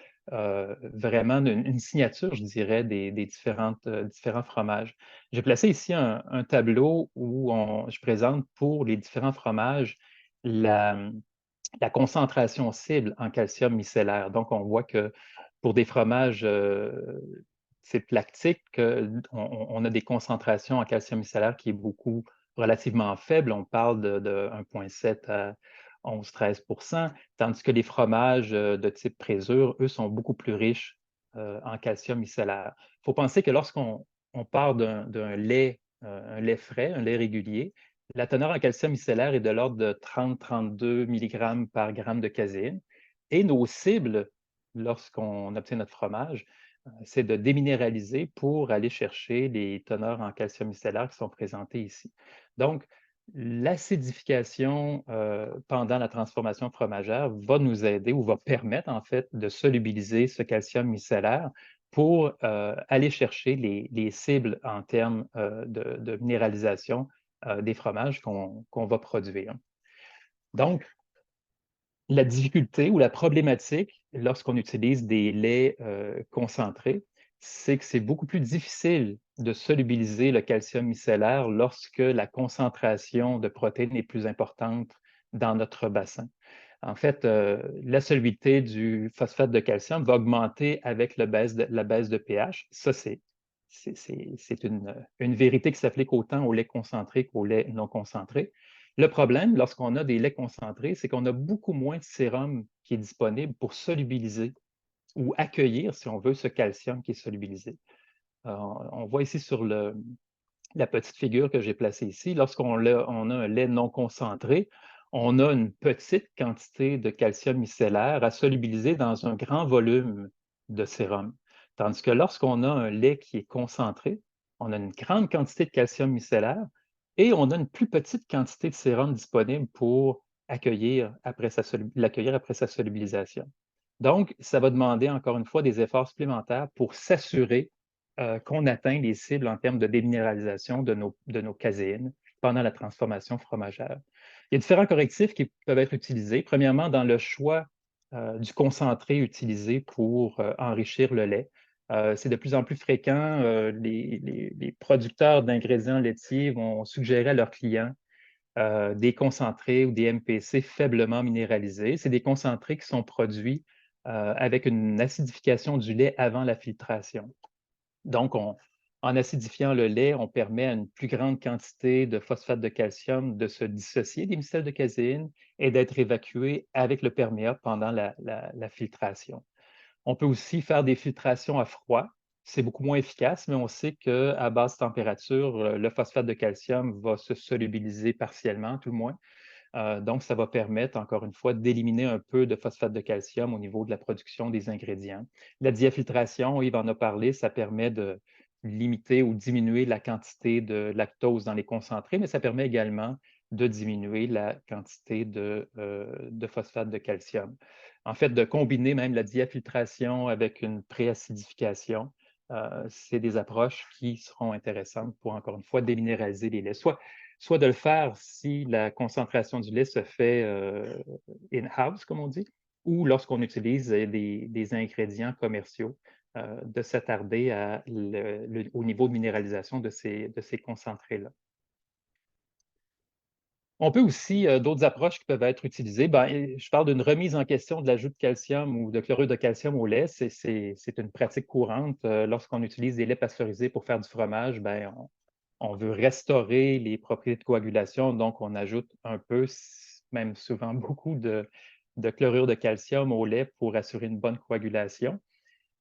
vraiment une signature, je dirais, des différents fromages. J'ai placé ici un tableau où je présente pour les différents fromages la concentration cible en calcium micellaire. Donc, on voit que pour des fromages type lactique, on a des concentrations en calcium micellaire qui est relativement faible. On parle de 1,7 à 11-13 %, tandis que les fromages de type présure, eux, sont beaucoup plus riches en calcium micellaire. Il faut penser que lorsqu'on part d'un lait, un lait frais, un lait régulier, la teneur en calcium micellaire est de l'ordre de 30-32 mg par gramme de caséine. Et nos cibles, lorsqu'on obtient notre fromage, c'est de déminéraliser pour aller chercher les teneurs en calcium micellaire qui sont présentées ici. Donc, l'acidification pendant la transformation fromagère va nous aider ou va permettre en fait de solubiliser ce calcium micellaire pour aller chercher les cibles en termes de minéralisation des fromages qu'on va produire. Donc, la difficulté ou la problématique lorsqu'on utilise des laits concentrés, c'est que c'est beaucoup plus difficile de solubiliser le calcium micellaire lorsque la concentration de protéines est plus importante dans notre bassin. En fait, la solubilité du phosphate de calcium va augmenter avec la baisse de pH. Ça, c'est une vérité qui s'applique autant au lait concentré qu'au lait non concentré. Le problème, lorsqu'on a des laits concentrés, c'est qu'on a beaucoup moins de sérum qui est disponible pour solubiliser ou accueillir, si on veut, ce calcium qui est solubilisé. On voit ici sur la petite figure que j'ai placée ici, lorsqu'on a un lait non concentré, on a une petite quantité de calcium micellaire à solubiliser dans un grand volume de sérum. Tandis que lorsqu'on a un lait qui est concentré, on a une grande quantité de calcium micellaire et on a une plus petite quantité de sérum disponible pour l'accueillir après sa solubilisation. Donc, ça va demander encore une fois des efforts supplémentaires pour s'assurer qu'on atteint les cibles en termes de déminéralisation de nos caséines pendant la transformation fromagère. Il y a différents correctifs qui peuvent être utilisés. Premièrement, dans le choix du concentré utilisé pour enrichir le lait. C'est de plus en plus fréquent. Les producteurs d'ingrédients laitiers vont suggérer à leurs clients des concentrés ou des MPC faiblement minéralisés. C'est des concentrés qui sont produits avec une acidification du lait avant la filtration. Donc, en acidifiant le lait, on permet à une plus grande quantité de phosphate de calcium de se dissocier des micelles de caséine et d'être évacué avec le perméa pendant la filtration. On peut aussi faire des filtrations à froid. C'est beaucoup moins efficace, mais on sait qu'à basse température, le phosphate de calcium va se solubiliser partiellement, tout le moins. Donc, ça va permettre, encore une fois, d'éliminer un peu de phosphate de calcium au niveau de la production des ingrédients. La diafiltration, Yves en a parlé, ça permet de limiter ou diminuer la quantité de lactose dans les concentrés, mais ça permet également de diminuer la quantité de phosphate de calcium. En fait, de combiner même la diafiltration avec une préacidification, c'est des approches qui seront intéressantes pour, encore une fois, déminéraliser les laits. Soit de le faire si la concentration du lait se fait in-house, comme on dit, ou lorsqu'on utilise des ingrédients commerciaux de s'attarder au niveau de minéralisation de ces concentrés-là. On peut aussi, d'autres approches qui peuvent être utilisées, je parle d'une remise en question de l'ajout de calcium ou de chlorure de calcium au lait. C'est une pratique courante. Lorsqu'on utilise des laits pasteurisés pour faire du fromage, on veut restaurer les propriétés de coagulation, donc on ajoute un peu, même souvent beaucoup de chlorure de calcium au lait pour assurer une bonne coagulation.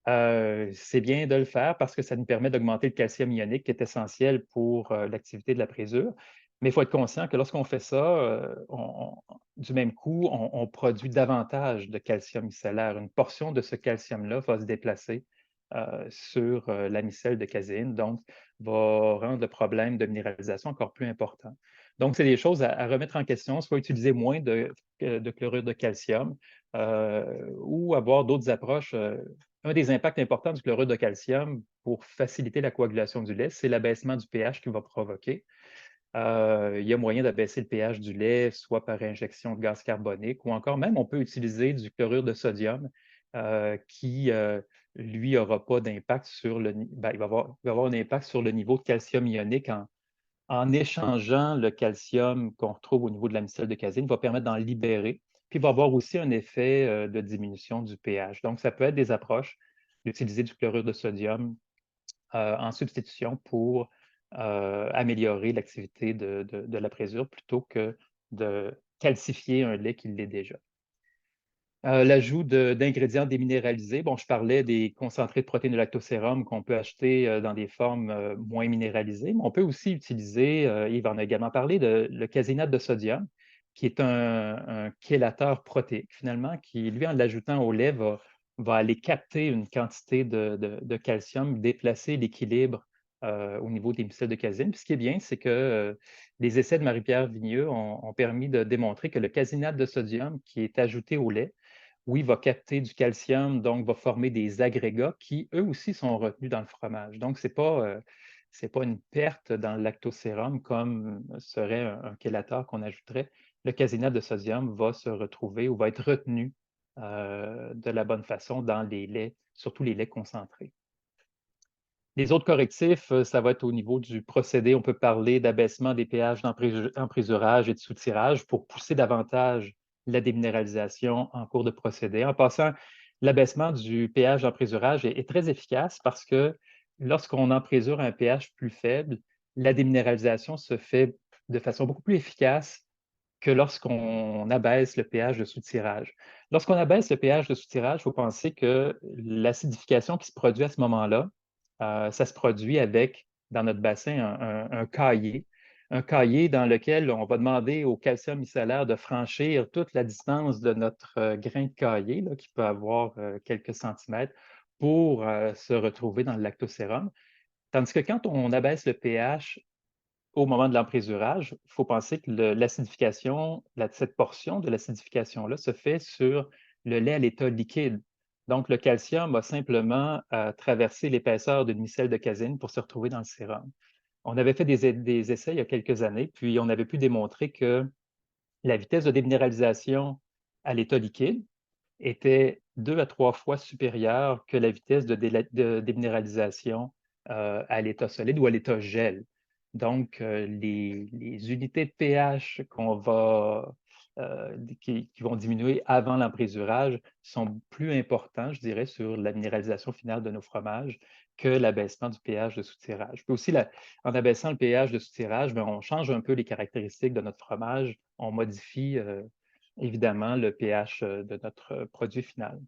C'est bien de le faire parce que ça nous permet d'augmenter le calcium ionique qui est essentiel pour l'activité de la présure. Mais il faut être conscient que lorsqu'on fait ça, du même coup, on produit davantage de calcium micellaire. Une portion de ce calcium-là va se déplacer sur la micelle de caséine, donc va rendre le problème de minéralisation encore plus important. Donc, c'est des choses à remettre en question, soit utiliser moins de chlorure de calcium ou avoir d'autres approches. Un des impacts importants du chlorure de calcium pour faciliter la coagulation du lait, c'est l'abaissement du pH qu'il va provoquer. Il y a moyen d'abaisser le pH du lait, soit par injection de gaz carbonique, ou encore même on peut utiliser du chlorure de sodium qui, lui, n'aura pas d'impact sur il va avoir un impact sur le niveau de calcium ionique en échangeant le calcium qu'on retrouve au niveau de la micelle de caséine, va permettre d'en libérer, puis il va avoir aussi un effet de diminution du pH. Donc, ça peut être des approches d'utiliser du chlorure de sodium en substitution pour améliorer l'activité de la présure plutôt que de calcifier un lait qui l'est déjà. L'ajout d'ingrédients déminéralisés. Bon, je parlais des concentrés de protéines de lactosérum qu'on peut acheter dans des formes moins minéralisées, mais on peut aussi utiliser, Yves en a également parlé, le casénate de sodium, qui est un chélateur protéique, finalement, qui, lui, en l'ajoutant au lait, va aller capter une quantité de calcium, déplacer l'équilibre au niveau des micelles de caséine. Puis ce qui est bien, c'est que les essais de Marie-Pierre Vigneux ont permis de démontrer que le casénate de sodium qui est ajouté au lait, oui, va capter du calcium, donc va former des agrégats qui, eux aussi, sont retenus dans le fromage. Donc, ce n'est pas une perte dans le lactosérum comme serait un chélateur qu'on ajouterait. Le casénate de sodium va se retrouver ou va être retenu de la bonne façon dans les laits, surtout les laits concentrés. Les autres correctifs, ça va être au niveau du procédé. On peut parler d'abaissement des pH d'emprésurage et de soutirage pour pousser davantage la déminéralisation en cours de procédé. En passant, l'abaissement du pH d'emprésurage est très efficace parce que lorsqu'on emprésure un pH plus faible, la déminéralisation se fait de façon beaucoup plus efficace que lorsqu'on abaisse le pH de soutirage. Lorsqu'on abaisse le pH de soutirage, il faut penser que l'acidification qui se produit à ce moment-là, ça se produit avec, dans notre bassin, un cahier dans lequel on va demander au calcium micellaire de franchir toute la distance de notre grain de cahier, là, qui peut avoir quelques centimètres, pour se retrouver dans le lactosérum. Tandis que quand on abaisse le pH au moment de l'emprésurage, il faut penser que l'acidification, cette portion de l'acidification-là se fait sur le lait à l'état liquide. Donc, le calcium va simplement traverser l'épaisseur d'une micelle de caséine pour se retrouver dans le sérum. On avait fait des essais il y a quelques années, puis on avait pu démontrer que la vitesse de déminéralisation à l'état liquide était 2 à 3 fois supérieure que la vitesse de déminéralisation à l'état solide ou à l'état gel. Donc, les unités de pH qui vont diminuer avant l'emprésurage sont plus importants, je dirais, sur la minéralisation finale de nos fromages que l'abaissement du pH de soutirage. Puis aussi, en abaissant le pH de soutirage, on change un peu les caractéristiques de notre fromage, on modifie évidemment le pH de notre produit final.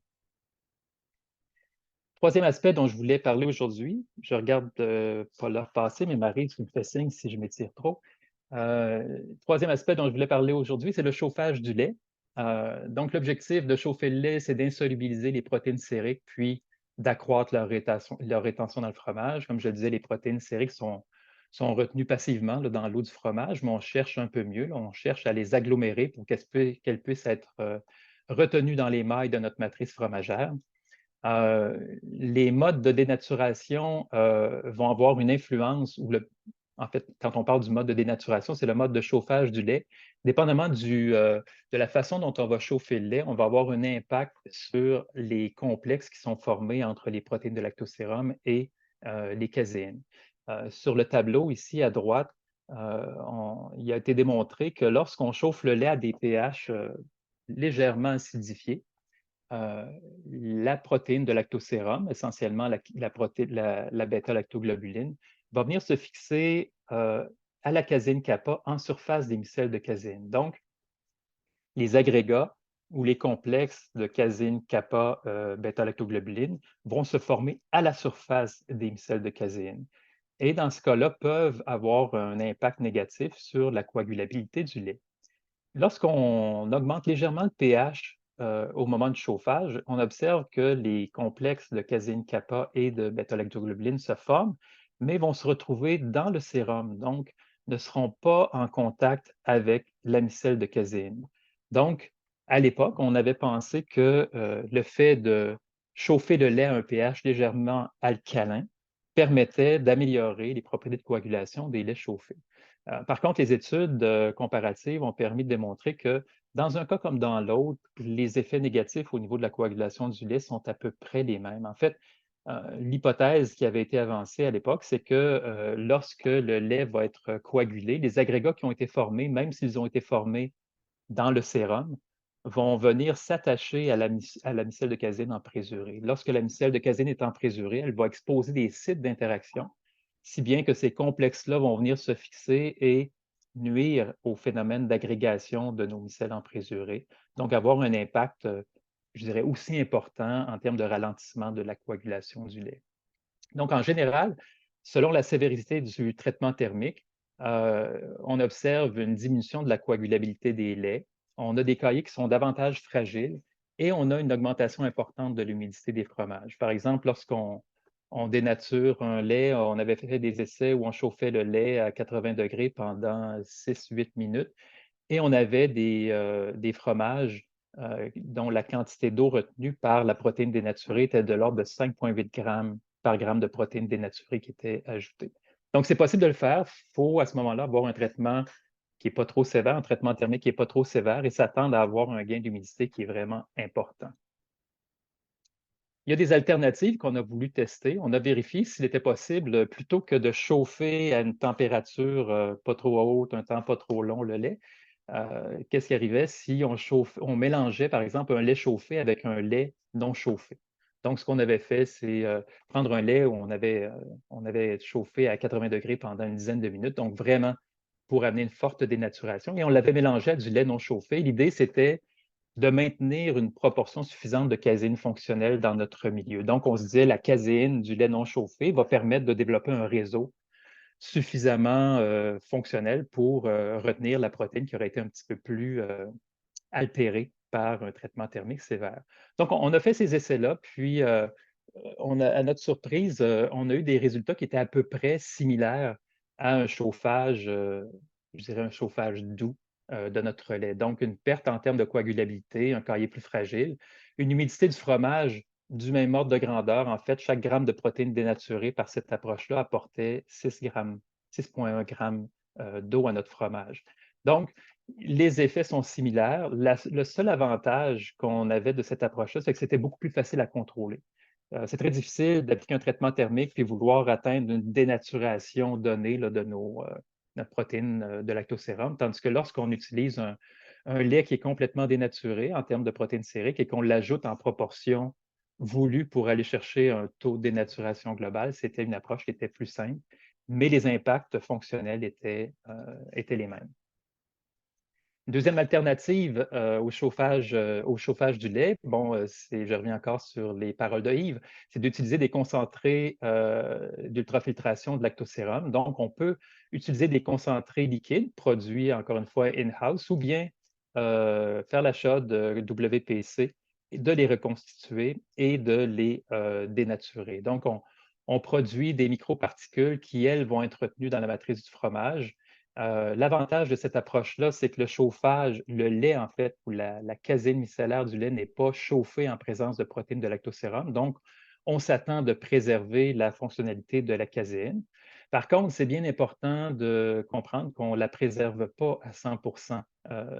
Troisième aspect dont je voulais parler aujourd'hui, je regarde pas l'heure passer, mais Marie, tu me fais signe si je m'étire trop. Troisième aspect dont je voulais parler aujourd'hui, c'est le chauffage du lait. Donc, l'objectif de chauffer le lait, c'est d'insolubiliser les protéines sériques, puis d'accroître leur rétention dans le fromage. Comme je le disais, les protéines sériques sont retenues passivement là, dans l'eau du fromage, mais on cherche un peu mieux. Là, on cherche à les agglomérer pour qu'elles puissent être retenues dans les mailles de notre matrice fromagère. Les modes de dénaturation vont avoir une influence, ou En fait, quand on parle du mode de dénaturation, c'est le mode de chauffage du lait. Dépendamment de la façon dont on va chauffer le lait, on va avoir un impact sur les complexes qui sont formés entre les protéines de lactosérum et les caséines. Sur le tableau ici à droite, il a été démontré que lorsqu'on chauffe le lait à des pH légèrement acidifiés, la protéine de lactosérum, essentiellement la bêta-lactoglobuline, va venir se fixer à la caséine kappa en surface des micelles de caséine. Donc, les agrégats ou les complexes de caséine kappa bêta-lactoglobuline vont se former à la surface des micelles de caséine. Et dans ce cas-là, peuvent avoir un impact négatif sur la coagulabilité du lait. Lorsqu'on augmente légèrement le pH au moment du chauffage, on observe que les complexes de caséine kappa et de bêta-lactoglobuline se forment, mais vont se retrouver dans le sérum, donc ne seront pas en contact avec la micelle de caséine. Donc, à l'époque, on avait pensé que le fait de chauffer le lait à un pH légèrement alcalin permettait d'améliorer les propriétés de coagulation des laits chauffés. Par contre, les études comparatives ont permis de démontrer que dans un cas comme dans l'autre, les effets négatifs au niveau de la coagulation du lait sont à peu près les mêmes. En fait, l'hypothèse qui avait été avancée à l'époque, c'est que lorsque le lait va être coagulé, les agrégats qui ont été formés, même s'ils ont été formés dans le sérum, vont venir s'attacher à la micelle de caséine en présurée. Lorsque la micelle de caséine est en présurée, elle va exposer des sites d'interaction, si bien que ces complexes-là vont venir se fixer et nuire au phénomène d'agrégation de nos micelles en présurée, donc avoir un impact, je dirais, aussi important en termes de ralentissement de la coagulation du lait. Donc, en général, selon la sévérité du traitement thermique, on observe une diminution de la coagulabilité des laits. On a des caillés qui sont davantage fragiles et on a une augmentation importante de l'humidité des fromages. Par exemple, lorsqu'on dénature un lait, on avait fait des essais où on chauffait le lait à 80 degrés pendant 6-8 minutes et on avait des fromages dont la quantité d'eau retenue par la protéine dénaturée était de l'ordre de 5,8 grammes par gramme de protéines dénaturées qui étaient ajoutées. Donc, c'est possible de le faire. Il faut à ce moment-là avoir un traitement qui n'est pas trop sévère, un traitement thermique qui n'est pas trop sévère et s'attendre à avoir un gain d'humidité qui est vraiment important. Il y a des alternatives qu'on a voulu tester. On a vérifié s'il était possible, plutôt que de chauffer à une température pas trop haute, un temps pas trop long le lait, qu'est-ce qui arrivait si on mélangeait, par exemple, un lait chauffé avec un lait non chauffé. Donc, ce qu'on avait fait, c'est prendre un lait où on avait chauffé à 80 degrés pendant une dizaine de minutes, donc vraiment pour amener une forte dénaturation, et on l'avait mélangé à du lait non chauffé. L'idée, c'était de maintenir une proportion suffisante de caséine fonctionnelle dans notre milieu. Donc, on se disait, la caséine du lait non chauffé va permettre de développer un réseau suffisamment fonctionnel pour retenir la protéine qui aurait été un petit peu plus altérée par un traitement thermique sévère. Donc, on a fait ces essais-là, puis à notre surprise, on a eu des résultats qui étaient à peu près similaires à un chauffage, je dirais un chauffage doux de notre lait. Donc, une perte en termes de coagulabilité, un caillé plus fragile, une humidité du fromage du même ordre de grandeur. En fait, chaque gramme de protéines dénaturées par cette approche-là apportait 6,1 grammes d'eau à notre fromage. Donc, les effets sont similaires. Le seul avantage qu'on avait de cette approche-là, c'est que c'était beaucoup plus facile à contrôler. C'est très difficile d'appliquer un traitement thermique puis vouloir atteindre une dénaturation donnée là, de notre protéine de lactosérum, tandis que lorsqu'on utilise un lait qui est complètement dénaturé en termes de protéines sériques et qu'on l'ajoute en proportion voulue pour aller chercher un taux de dénaturation globale, c'était une approche qui était plus simple, mais les impacts fonctionnels étaient les mêmes. Une deuxième alternative au chauffage du lait, bon, je reviens encore sur les paroles de Yves, c'est d'utiliser des concentrés d'ultrafiltration de lactosérum. Donc, on peut utiliser des concentrés liquides produits, encore une fois, in-house, ou bien faire l'achat de WPC, de les reconstituer et de les dénaturer. Donc, on produit des microparticules qui, elles, vont être retenues dans la matrice du fromage. L'avantage de cette approche-là, c'est que le chauffage, le lait, en fait, ou la caséine micellaire du lait n'est pas chauffé en présence de protéines de lactosérum. Donc, on s'attend de préserver la fonctionnalité de la caséine. Par contre, c'est bien important de comprendre qu'on ne la préserve pas à 100%,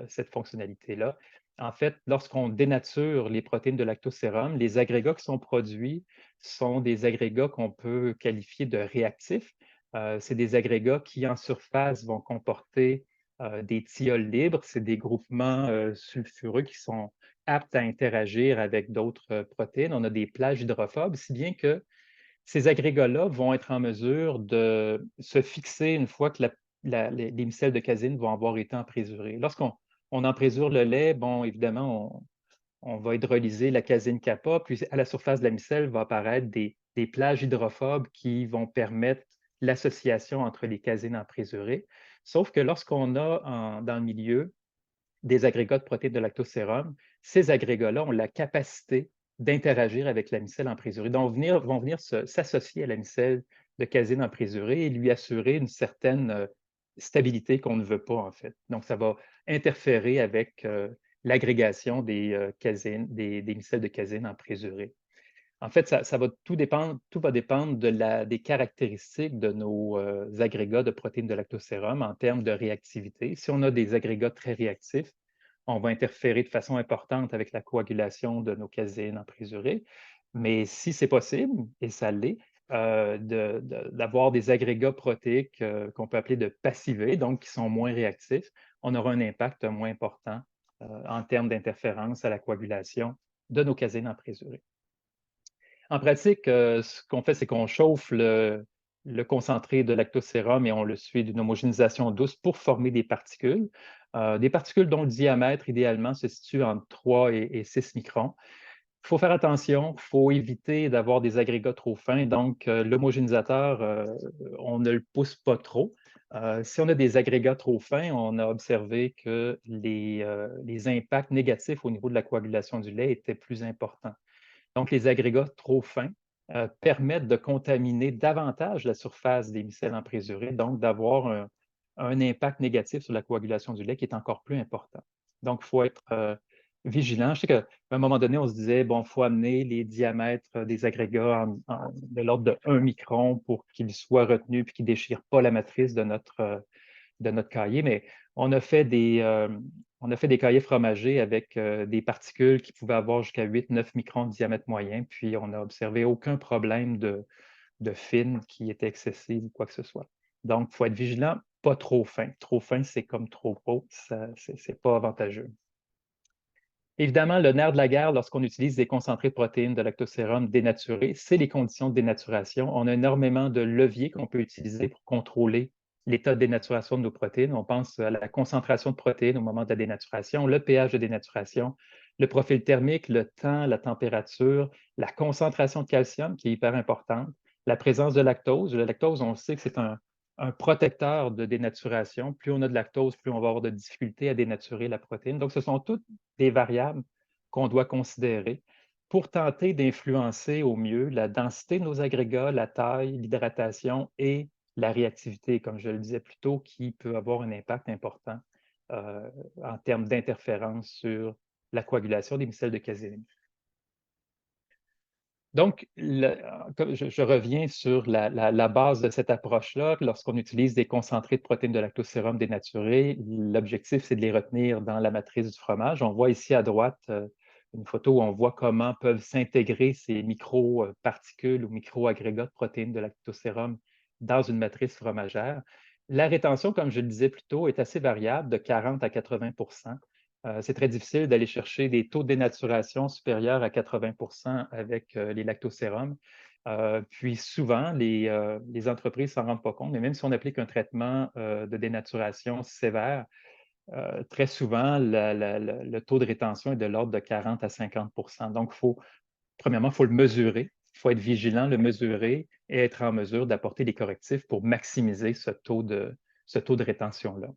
cette fonctionnalité-là. En fait, lorsqu'on dénature les protéines de lactosérum, les agrégats qui sont produits sont des agrégats qu'on peut qualifier de réactifs. C'est des agrégats qui, en surface, vont comporter des thiols libres. C'est des groupements sulfureux qui sont aptes à interagir avec d'autres protéines. On a des plages hydrophobes, si bien que ces agrégats-là vont être en mesure de se fixer une fois que les micelles de casine vont avoir été emprésurées. Lorsqu'on emprézure le lait, bon, évidemment, on va hydrolyser la casine kappa, puis à la surface de la micelle va apparaître des plages hydrophobes qui vont permettre l'association entre les casines emprésurées. Sauf que lorsqu'on a dans le milieu des agrégats de protéines de lactosérum, ces agrégats-là ont la capacité d'interagir avec la micelle emprésurée. Donc, vont venir s'associer à la micelle de casine emprésurée et lui assurer une certaine stabilité qu'on ne veut pas, en fait. Donc, ça va interférer avec l'agrégation des micelles de casine emprésurée. En fait, tout va dépendre des caractéristiques de nos agrégats de protéines de lactosérum en termes de réactivité. Si on a des agrégats très réactifs, on va interférer de façon importante avec la coagulation de nos casines emprésurées. Mais si c'est possible, et ça l'est, d'avoir des agrégats protéiques qu'on peut appeler de passivés, donc qui sont moins réactifs, on aura un impact moins important en termes d'interférence à la coagulation de nos casines emprésurées. En pratique, ce qu'on fait, c'est qu'on chauffe le concentré de lactosérum et on le suit d'une homogénéisation douce pour former des particules dont le diamètre, idéalement, se situe entre 3 et 6 microns. Il faut faire attention, il faut éviter d'avoir des agrégats trop fins. Donc, l'homogénéisateur, on ne le pousse pas trop. Si on a des agrégats trop fins, on a observé que les impacts négatifs au niveau de la coagulation du lait étaient plus importants. Donc, les agrégats trop fins permettent de contaminer davantage la surface des micelles emprésurées, donc d'avoir un impact négatif sur la coagulation du lait qui est encore plus important. Donc, il faut être vigilant. Je sais qu'à un moment donné, on se disait, bon, il faut amener les diamètres des agrégats de l'ordre de 1 micron pour qu'ils soient retenus et qu'ils ne déchirent pas la matrice de notre cahier, mais on a fait des cahiers fromagés avec des particules qui pouvaient avoir jusqu'à 8-9 microns de diamètre moyen, puis on n'a observé aucun problème de fine qui était excessive ou quoi que ce soit. Donc, il faut être vigilant, pas trop fin. Trop fin, c'est comme trop gros, ce n'est pas avantageux. Évidemment, le nerf de la guerre lorsqu'on utilise des concentrés de protéines de lactosérum dénaturés, c'est les conditions de dénaturation. On a énormément de leviers qu'on peut utiliser pour contrôler l'état de dénaturation de nos protéines. On pense à la concentration de protéines au moment de la dénaturation, le pH de dénaturation, le profil thermique, le temps, la température, la concentration de calcium qui est hyper importante, la présence de lactose. Le lactose, on sait que c'est un protecteur de dénaturation. Plus on a de lactose, plus on va avoir de difficultés à dénaturer la protéine. Donc, ce sont toutes des variables qu'on doit considérer pour tenter d'influencer au mieux la densité de nos agrégats, la taille, l'hydratation et la réactivité, comme je le disais plus tôt, qui peut avoir un impact important en termes d'interférence sur la coagulation des micelles de caséine. Donc, je reviens sur la base de cette approche-là. Lorsqu'on utilise des concentrés de protéines de lactosérum dénaturés, l'objectif, c'est de les retenir dans la matrice du fromage. On voit ici à droite une photo où on voit comment peuvent s'intégrer ces micro-particules ou micro-agrégats de protéines de lactosérum dans une matrice fromagère. La rétention, comme je le disais plus tôt, est assez variable, de 40 à 80 c'est très difficile d'aller chercher des taux de dénaturation supérieurs à 80 avec les lactosérums. Puis souvent, les entreprises ne s'en rendent pas compte, mais même si on applique un traitement de dénaturation sévère, très souvent, le taux de rétention est de l'ordre de 40 à 50 Donc, premièrement, il faut le mesurer, il faut être vigilant, le mesurer et être en mesure d'apporter des correctifs pour maximiser ce taux de rétention-là.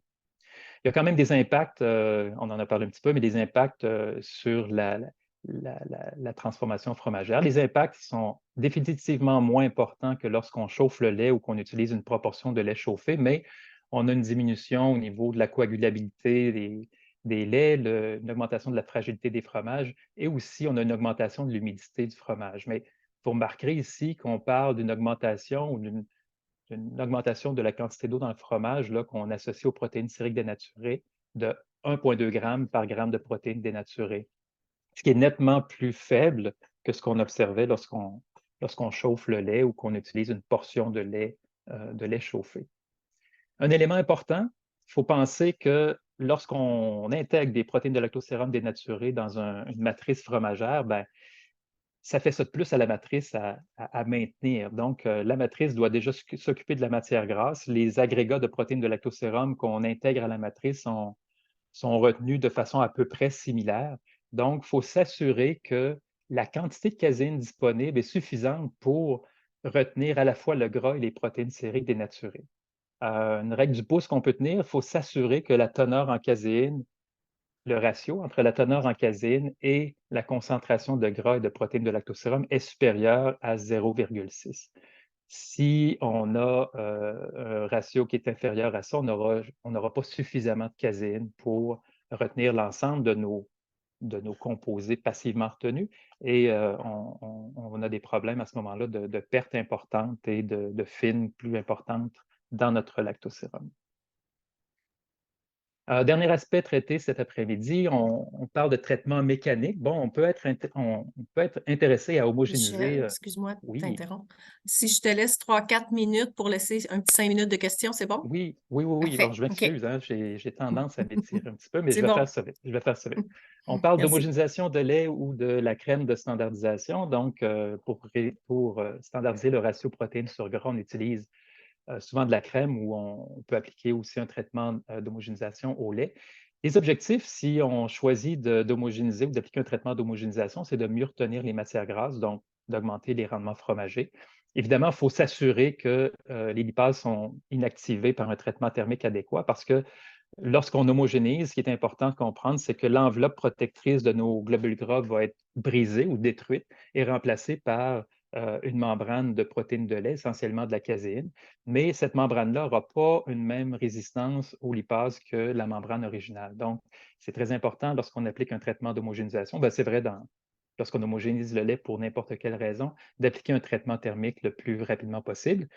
Il y a quand même des impacts, on en a parlé un petit peu, mais des impacts sur la transformation fromagère. Les impacts sont définitivement moins importants que lorsqu'on chauffe le lait ou qu'on utilise une proportion de lait chauffé, mais on a une diminution au niveau de la coagulabilité des laits, une augmentation de la fragilité des fromages et aussi on a une augmentation de l'humidité du fromage. Mais vous remarquerez ici qu'on parle d'une augmentation ou d'une une augmentation de la quantité d'eau dans le fromage là, qu'on associe aux protéines sériques dénaturées de 1,2 g par gramme de protéines dénaturées, ce qui est nettement plus faible que ce qu'on observait lorsqu'on chauffe le lait ou qu'on utilise une portion de lait chauffé. Un élément important, il faut penser que lorsqu'on intègre des protéines de lactosérum dénaturées dans une matrice fromagère, ben, ça fait ça de plus à la matrice à maintenir. Donc, la matrice doit déjà s'occuper de la matière grasse. Les agrégats de protéines de lactosérum qu'on intègre à la matrice sont retenus de façon à peu près similaire. Donc, il faut s'assurer que la quantité de caséine disponible est suffisante pour retenir à la fois le gras et les protéines sériques dénaturées. Une règle du pouce qu'on peut tenir, il faut s'assurer que la teneur en caséine, le ratio entre la teneur en caséine et la concentration de gras et de protéines de lactosérum est supérieur à 0,6. Si on a un ratio qui est inférieur à ça, on n'aura pas suffisamment de caséine pour retenir l'ensemble de nos composés passivement retenus et on a des problèmes à ce moment-là de pertes importantes et de fines plus importantes dans notre lactosérum. Dernier aspect traité cet après-midi, on parle de traitement mécanique. Bon, on peut être intéressé à homogénéiser. Michel, excuse-moi de Oui, t'interrompre. Si je te laisse 3-4 minutes pour laisser un petit 5 minutes de questions, c'est bon? oui. Alors, Parfait. je OK. m'excuse, hein, j'ai tendance à m'étirer un petit peu, mais C'est bon. je vais faire ça vite. On parle Merci. d'homogénéisation de lait ou de la crème de standardisation. Donc, pour standardiser le ratio protéines sur gras, on utilise souvent de la crème ou on peut appliquer aussi un traitement d'homogénéisation au lait. Les objectifs, si on choisit d'homogénéiser ou d'appliquer un traitement d'homogénéisation, c'est de mieux retenir les matières grasses, donc d'augmenter les rendements fromagers. Évidemment, il faut s'assurer que les lipases sont inactivées par un traitement thermique adéquat parce que lorsqu'on homogénise, ce qui est important de comprendre, c'est que l'enveloppe protectrice de nos globules gras va être brisée ou détruite et remplacée par une membrane de protéines de lait, essentiellement de la caséine. Mais cette membrane-là n'aura pas une même résistance aux lipases que la membrane originale. Donc, c'est très important lorsqu'on applique un traitement d'homogénéisation. Ben, c'est vrai lorsqu'on homogénise le lait pour n'importe quelle raison, d'appliquer un traitement thermique le plus rapidement possible.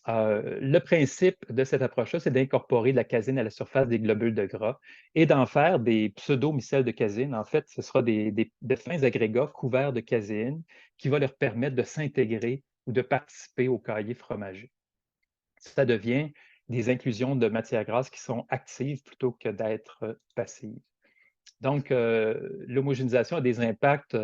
Le principe de cette approche-là, c'est d'incorporer de la caséine à la surface des globules de gras et d'en faire des pseudo-micelles de caséine. En fait, ce sera de fins agrégats couverts de caséine qui va leur permettre de s'intégrer ou de participer au cahier fromager. Ça devient des inclusions de matières grasses qui sont actives plutôt que d'être passives. Donc, l'homogénéisation a des impacts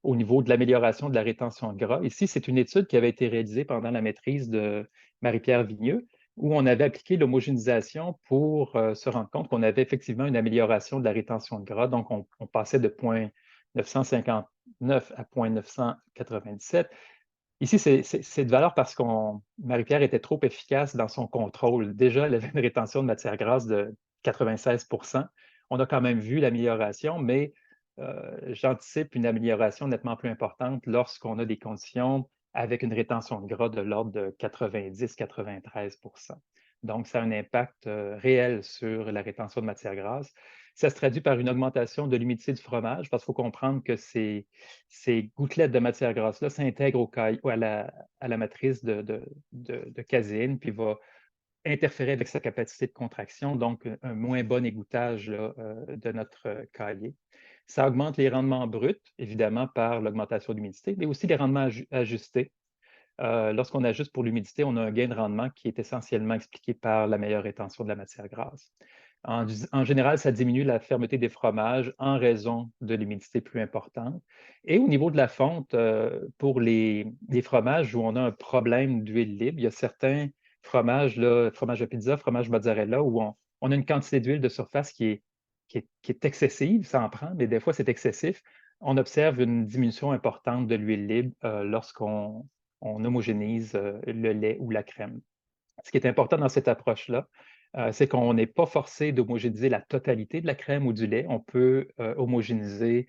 au niveau de l'amélioration de la rétention de gras. Ici, c'est une étude qui avait été réalisée pendant la maîtrise de Marie-Pierre Vigneux, où on avait appliqué l'homogénéisation pour se rendre compte qu'on avait effectivement une amélioration de la rétention de gras. Donc, on passait de 0,959 à 0,997. Ici, c'est de valeur parce que Marie-Pierre était trop efficace dans son contrôle. Déjà, elle avait une rétention de matière grasse de 96. On a quand même vu l'amélioration, mais j'anticipe une amélioration nettement plus importante lorsqu'on a des conditions avec une rétention de gras de l'ordre de 90-93. Donc, ça a un impact réel sur la rétention de matière grasse. Ça se traduit par une augmentation de l'humidité du fromage, parce qu'il faut comprendre que ces gouttelettes de matière grasse-là s'intègrent à la matrice de caséine, puis va interférer avec sa capacité de contraction, donc un moins bon égouttage là, de notre cahier. Ça augmente les rendements bruts, évidemment, par l'augmentation de l'humidité, mais aussi les rendements ajustés. Lorsqu'on ajuste pour l'humidité, on a un gain de rendement qui est essentiellement expliqué par la meilleure rétention de la matière grasse. En général, ça diminue la fermeté des fromages en raison de l'humidité plus importante. Et au niveau de la fonte, pour les fromages où on a un problème d'huile libre, il y a certains fromages, là, fromage à pizza, fromage mozzarella, où on a une quantité d'huile de surface qui est excessive, ça en prend, mais des fois c'est excessif. On observe une diminution importante de l'huile libre lorsqu'on homogénise le lait ou la crème. Ce qui est important dans cette approche-là, c'est qu'on n'est pas forcé d'homogénéiser la totalité de la crème ou du lait. On peut homogénéiser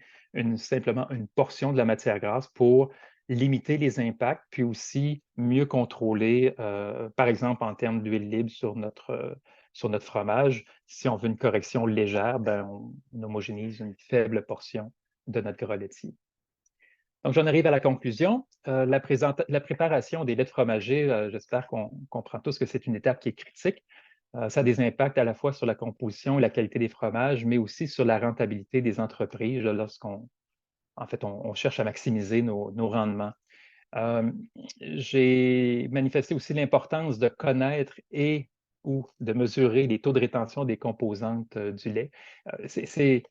simplement une portion de la matière grasse pour limiter les impacts, puis aussi mieux contrôler, par exemple, en termes d'huile libre sur notre fromage. Si on veut une correction légère, ben, on homogénise une faible portion de notre gras laitier. Donc, j'en arrive à la conclusion. La préparation des laits fromagés, j'espère qu'on comprend tous que c'est une étape qui est critique. Ça a des impacts à la fois sur la composition et la qualité des fromages, mais aussi sur la rentabilité des entreprises lorsqu'on en fait, on cherche à maximiser nos rendements. J'ai manifesté aussi l'importance de connaître et ou de mesurer les taux de rétention des composantes du lait. C'est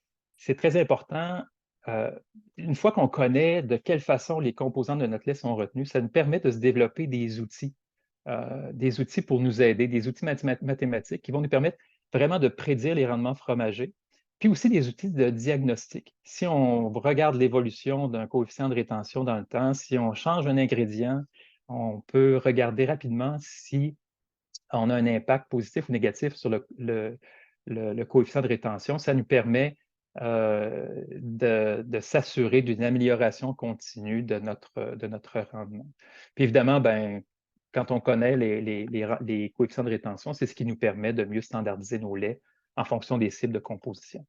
très important. euh, une fois qu'on connaît de quelle façon les composantes de notre lait sont retenues, ça nous permet de se développer des outils pour nous aider, des outils mathématiques qui vont nous permettre vraiment de prédire les rendements fromagers, puis aussi des outils de diagnostic. Si on regarde l'évolution d'un coefficient de rétention dans le temps, si on change un ingrédient, on peut regarder rapidement si on a un impact positif ou négatif sur le coefficient de rétention. Ça nous permet de s'assurer d'une amélioration continue de notre rendement. Puis évidemment, ben, quand on connaît les coefficients de rétention, c'est ce qui nous permet de mieux standardiser nos laits en fonction des cibles de composition.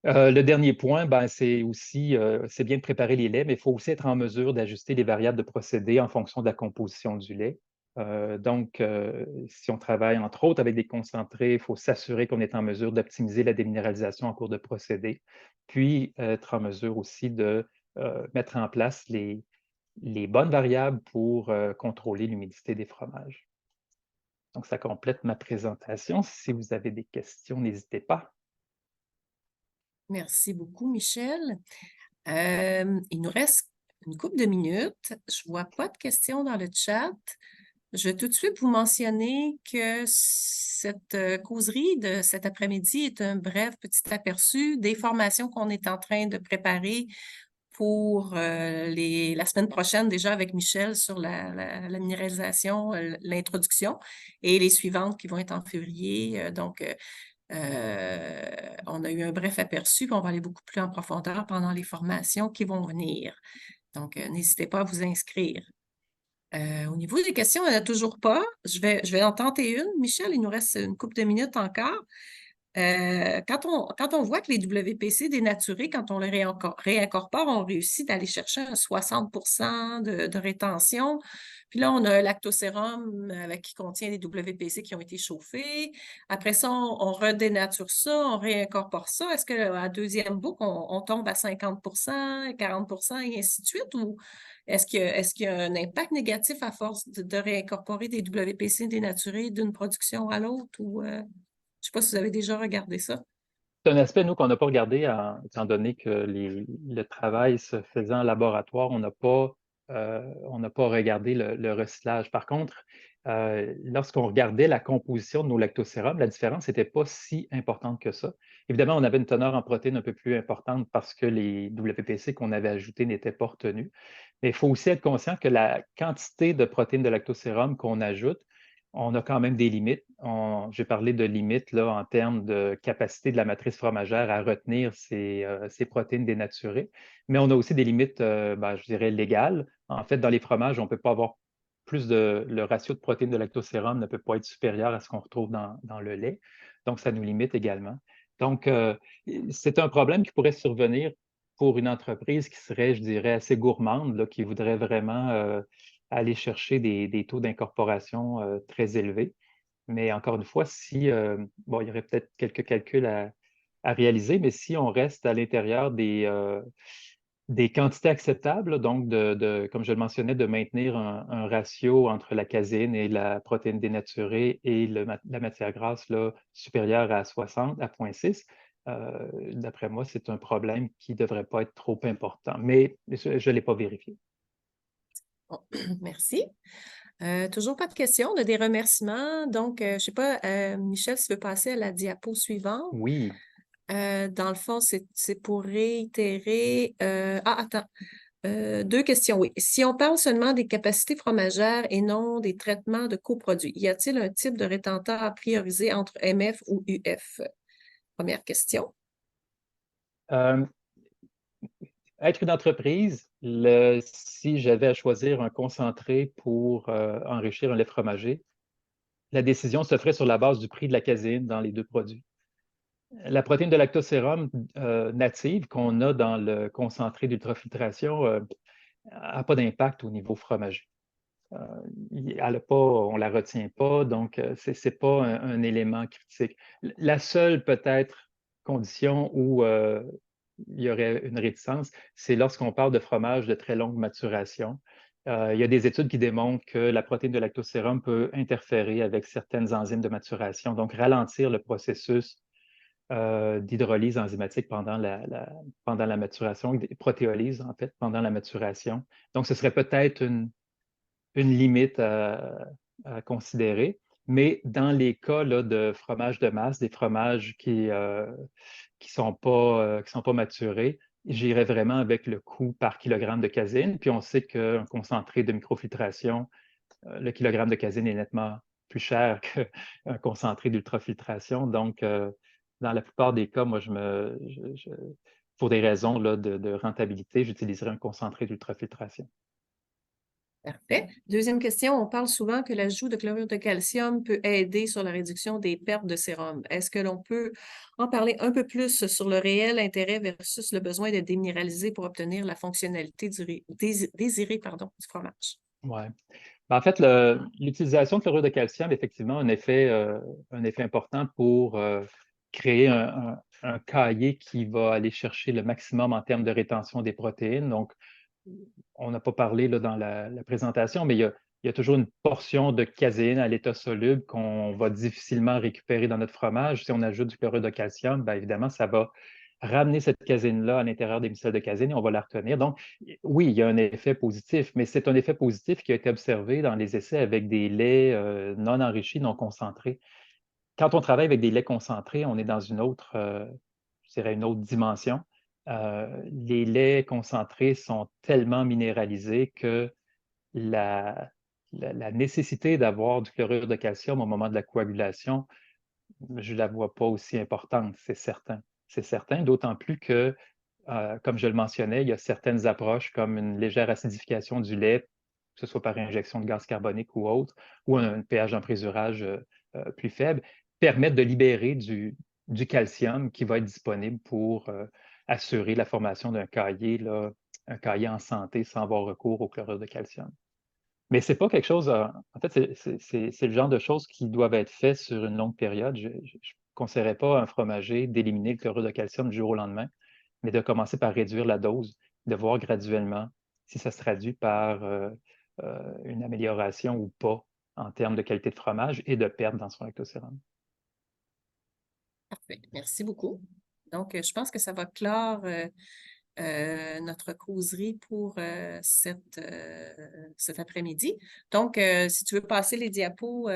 Le dernier point, ben, c'est aussi, c'est bien de préparer les laits, mais il faut aussi être en mesure d'ajuster les variables de procédé en fonction de la composition du lait. Donc, si on travaille entre autres avec des concentrés, il faut s'assurer qu'on est en mesure d'optimiser la déminéralisation en cours de procédé, puis être en mesure aussi de mettre en place les bonnes variables pour contrôler l'humidité des fromages. Donc, ça complète ma présentation. Si vous avez des questions, n'hésitez pas. Merci beaucoup, Michel. Il nous reste une couple de minutes. Je ne vois pas de questions dans le chat. Je vais tout de suite vous mentionner que cette causerie de cet après-midi est un bref petit aperçu des formations qu'on est en train de préparer pour la semaine prochaine déjà avec Michel sur la minéralisation, l'introduction, et les suivantes qui vont être en février. On a eu un bref aperçu, puis on va aller beaucoup plus en profondeur pendant les formations qui vont venir. Donc, n'hésitez pas à vous inscrire. Au niveau des questions, il n'y en a toujours pas. Je vais en tenter une. Michel, il nous reste une couple de minutes encore. Quand on voit que les WPC dénaturés, quand on les réincorpore, on réussit d'aller chercher un 60 de rétention. Puis là, on a un lactosérum qui contient des WPC qui ont été chauffés. Après ça, on redénature ça, on réincorpore ça. Est-ce qu'à deuxième boucle, on tombe à 50 40 et ainsi de suite? Ou est-ce qu'il y a un impact négatif à force de réincorporer des WPC dénaturés d'une production à l'autre? Ou, je ne sais pas si vous avez déjà regardé ça. C'est un aspect, nous, qu'on n'a pas regardé, étant donné que le travail se faisait en laboratoire, on n'a pas regardé le recyclage. Par contre, lorsqu'on regardait la composition de nos lactosérums, la différence n'était pas si importante que ça. Évidemment, on avait une teneur en protéines un peu plus importante parce que les WPC qu'on avait ajoutés n'étaient pas retenus. Mais il faut aussi être conscient que la quantité de protéines de lactosérum qu'on ajoute, on a quand même des limites. J'ai parlé de limites là, en termes de capacité de la matrice fromagère à retenir ces protéines dénaturées, mais on a aussi des limites, je dirais, légales. En fait, dans les fromages, on ne peut pas avoir le ratio de protéines de lactosérum ne peut pas être supérieur à ce qu'on retrouve dans le lait. Donc, ça nous limite également. Donc, c'est un problème qui pourrait survenir pour une entreprise qui serait, je dirais, assez gourmande, là, qui voudrait vraiment aller chercher des taux d'incorporation très élevés. Mais encore une fois, il y aurait peut-être quelques calculs à réaliser, mais si on reste à l'intérieur des quantités acceptables, donc comme je le mentionnais, de maintenir un ratio entre la caséine et la protéine dénaturée et la matière grasse là, supérieure à 60, à 0,6, d'après moi, c'est un problème qui ne devrait pas être trop important. Mais je ne l'ai pas vérifié. Bon, merci. Toujours pas de questions, on a des remerciements. Donc, je ne sais pas, Michel, si tu veux passer à la diapo suivante. Oui. Dans le fond, c'est pour réitérer. Attends. Deux questions, oui. Si on parle seulement des capacités fromagères et non des traitements de coproduits, y a-t-il un type de rétenteur à prioriser entre MF ou UF? Première question. Être une entreprise, si j'avais à choisir un concentré pour enrichir un lait fromager, la décision se ferait sur la base du prix de la caséine dans les deux produits. La protéine de lactosérum native qu'on a dans le concentré d'ultrafiltration n'a pas d'impact au niveau fromager. On ne la retient pas, donc ce n'est pas un élément critique. La seule peut-être condition où il y aurait une réticence, c'est lorsqu'on parle de fromage de très longue maturation. Il y a des études qui démontrent que la protéine de lactosérum peut interférer avec certaines enzymes de maturation, donc ralentir le processus d'hydrolyse enzymatique pendant la maturation, protéolyse en fait, pendant la maturation. Donc, ce serait peut-être une limite à considérer. Mais dans les cas là, de fromage de masse, des fromages qui sont pas maturés, j'irais vraiment avec le coût par kilogramme de caséine. Puis on sait qu'un concentré de microfiltration, le kilogramme de caséine est nettement plus cher qu'un concentré d'ultrafiltration. Donc, dans la plupart des cas, moi, pour des raisons là, de rentabilité, j'utiliserais un concentré d'ultrafiltration. Parfait. Deuxième question, on parle souvent que l'ajout de chlorure de calcium peut aider sur la réduction des pertes de sérum. Est-ce que l'on peut en parler un peu plus sur le réel intérêt versus le besoin de déminéraliser pour obtenir la fonctionnalité désirée du fromage? Oui. En fait, l'utilisation de chlorure de calcium, effectivement, a un effet important pour créer un cahier qui va aller chercher le maximum en termes de rétention des protéines. Donc, on n'a pas parlé là, dans la présentation, mais il y a toujours une portion de caséine à l'état soluble qu'on va difficilement récupérer dans notre fromage. Si on ajoute du chlorure de calcium, bien évidemment, ça va ramener cette caséine-là à l'intérieur des micelles de caséine et on va la retenir. Donc, oui, il y a un effet positif, mais c'est un effet positif qui a été observé dans les essais avec des laits non enrichis, non concentrés. Quand on travaille avec des laits concentrés, on est dans une autre, je dirais une autre dimension. Les laits concentrés sont tellement minéralisés que la nécessité d'avoir du chlorure de calcium au moment de la coagulation, je ne la vois pas aussi importante, c'est certain. C'est certain, d'autant plus que, comme je le mentionnais, il y a certaines approches comme une légère acidification du lait, que ce soit par injection de gaz carbonique ou autre, ou un pH d'emprésurage plus faible, permettent de libérer du calcium qui va être disponible pour assurer la formation d'un cahier, là, un cahier en santé sans avoir recours au chlorure de calcium. Mais c'est pas quelque chose, en fait, c'est le genre de choses qui doivent être faites sur une longue période. Je ne conseillerais pas à un fromager d'éliminer le chlorure de calcium du jour au lendemain, mais de commencer par réduire la dose, de voir graduellement si ça se traduit par une amélioration ou pas en termes de qualité de fromage et de perte dans son lactosérum. Parfait. Merci beaucoup. Donc, je pense que ça va clore notre causerie pour cet après-midi. Donc, si tu veux passer les diapos,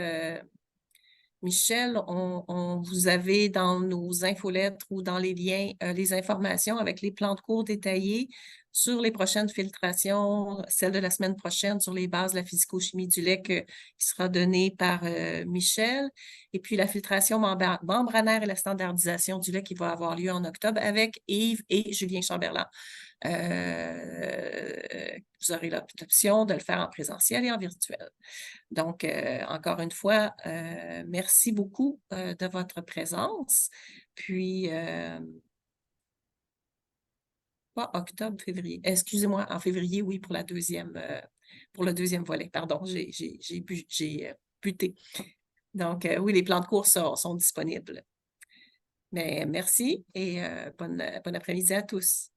Michel, vous avez dans nos infolettres ou dans les liens les informations avec les plans de cours détaillés sur les prochaines filtrations, celle de la semaine prochaine sur les bases de la physico-chimie du lait qui sera donnée par Michel, et puis la filtration membranaire et la standardisation du lait qui va avoir lieu en octobre avec Yves et Julien Chamberlain. Vous aurez l'option de le faire en présentiel et en virtuel. Donc, encore une fois, merci beaucoup de votre présence. Puis, pas octobre, février. Excusez-moi, en février, oui, pour le deuxième volet. Pardon, j'ai buté. Donc, oui, les plans de cours sont disponibles. Mais merci et bon après-midi à tous.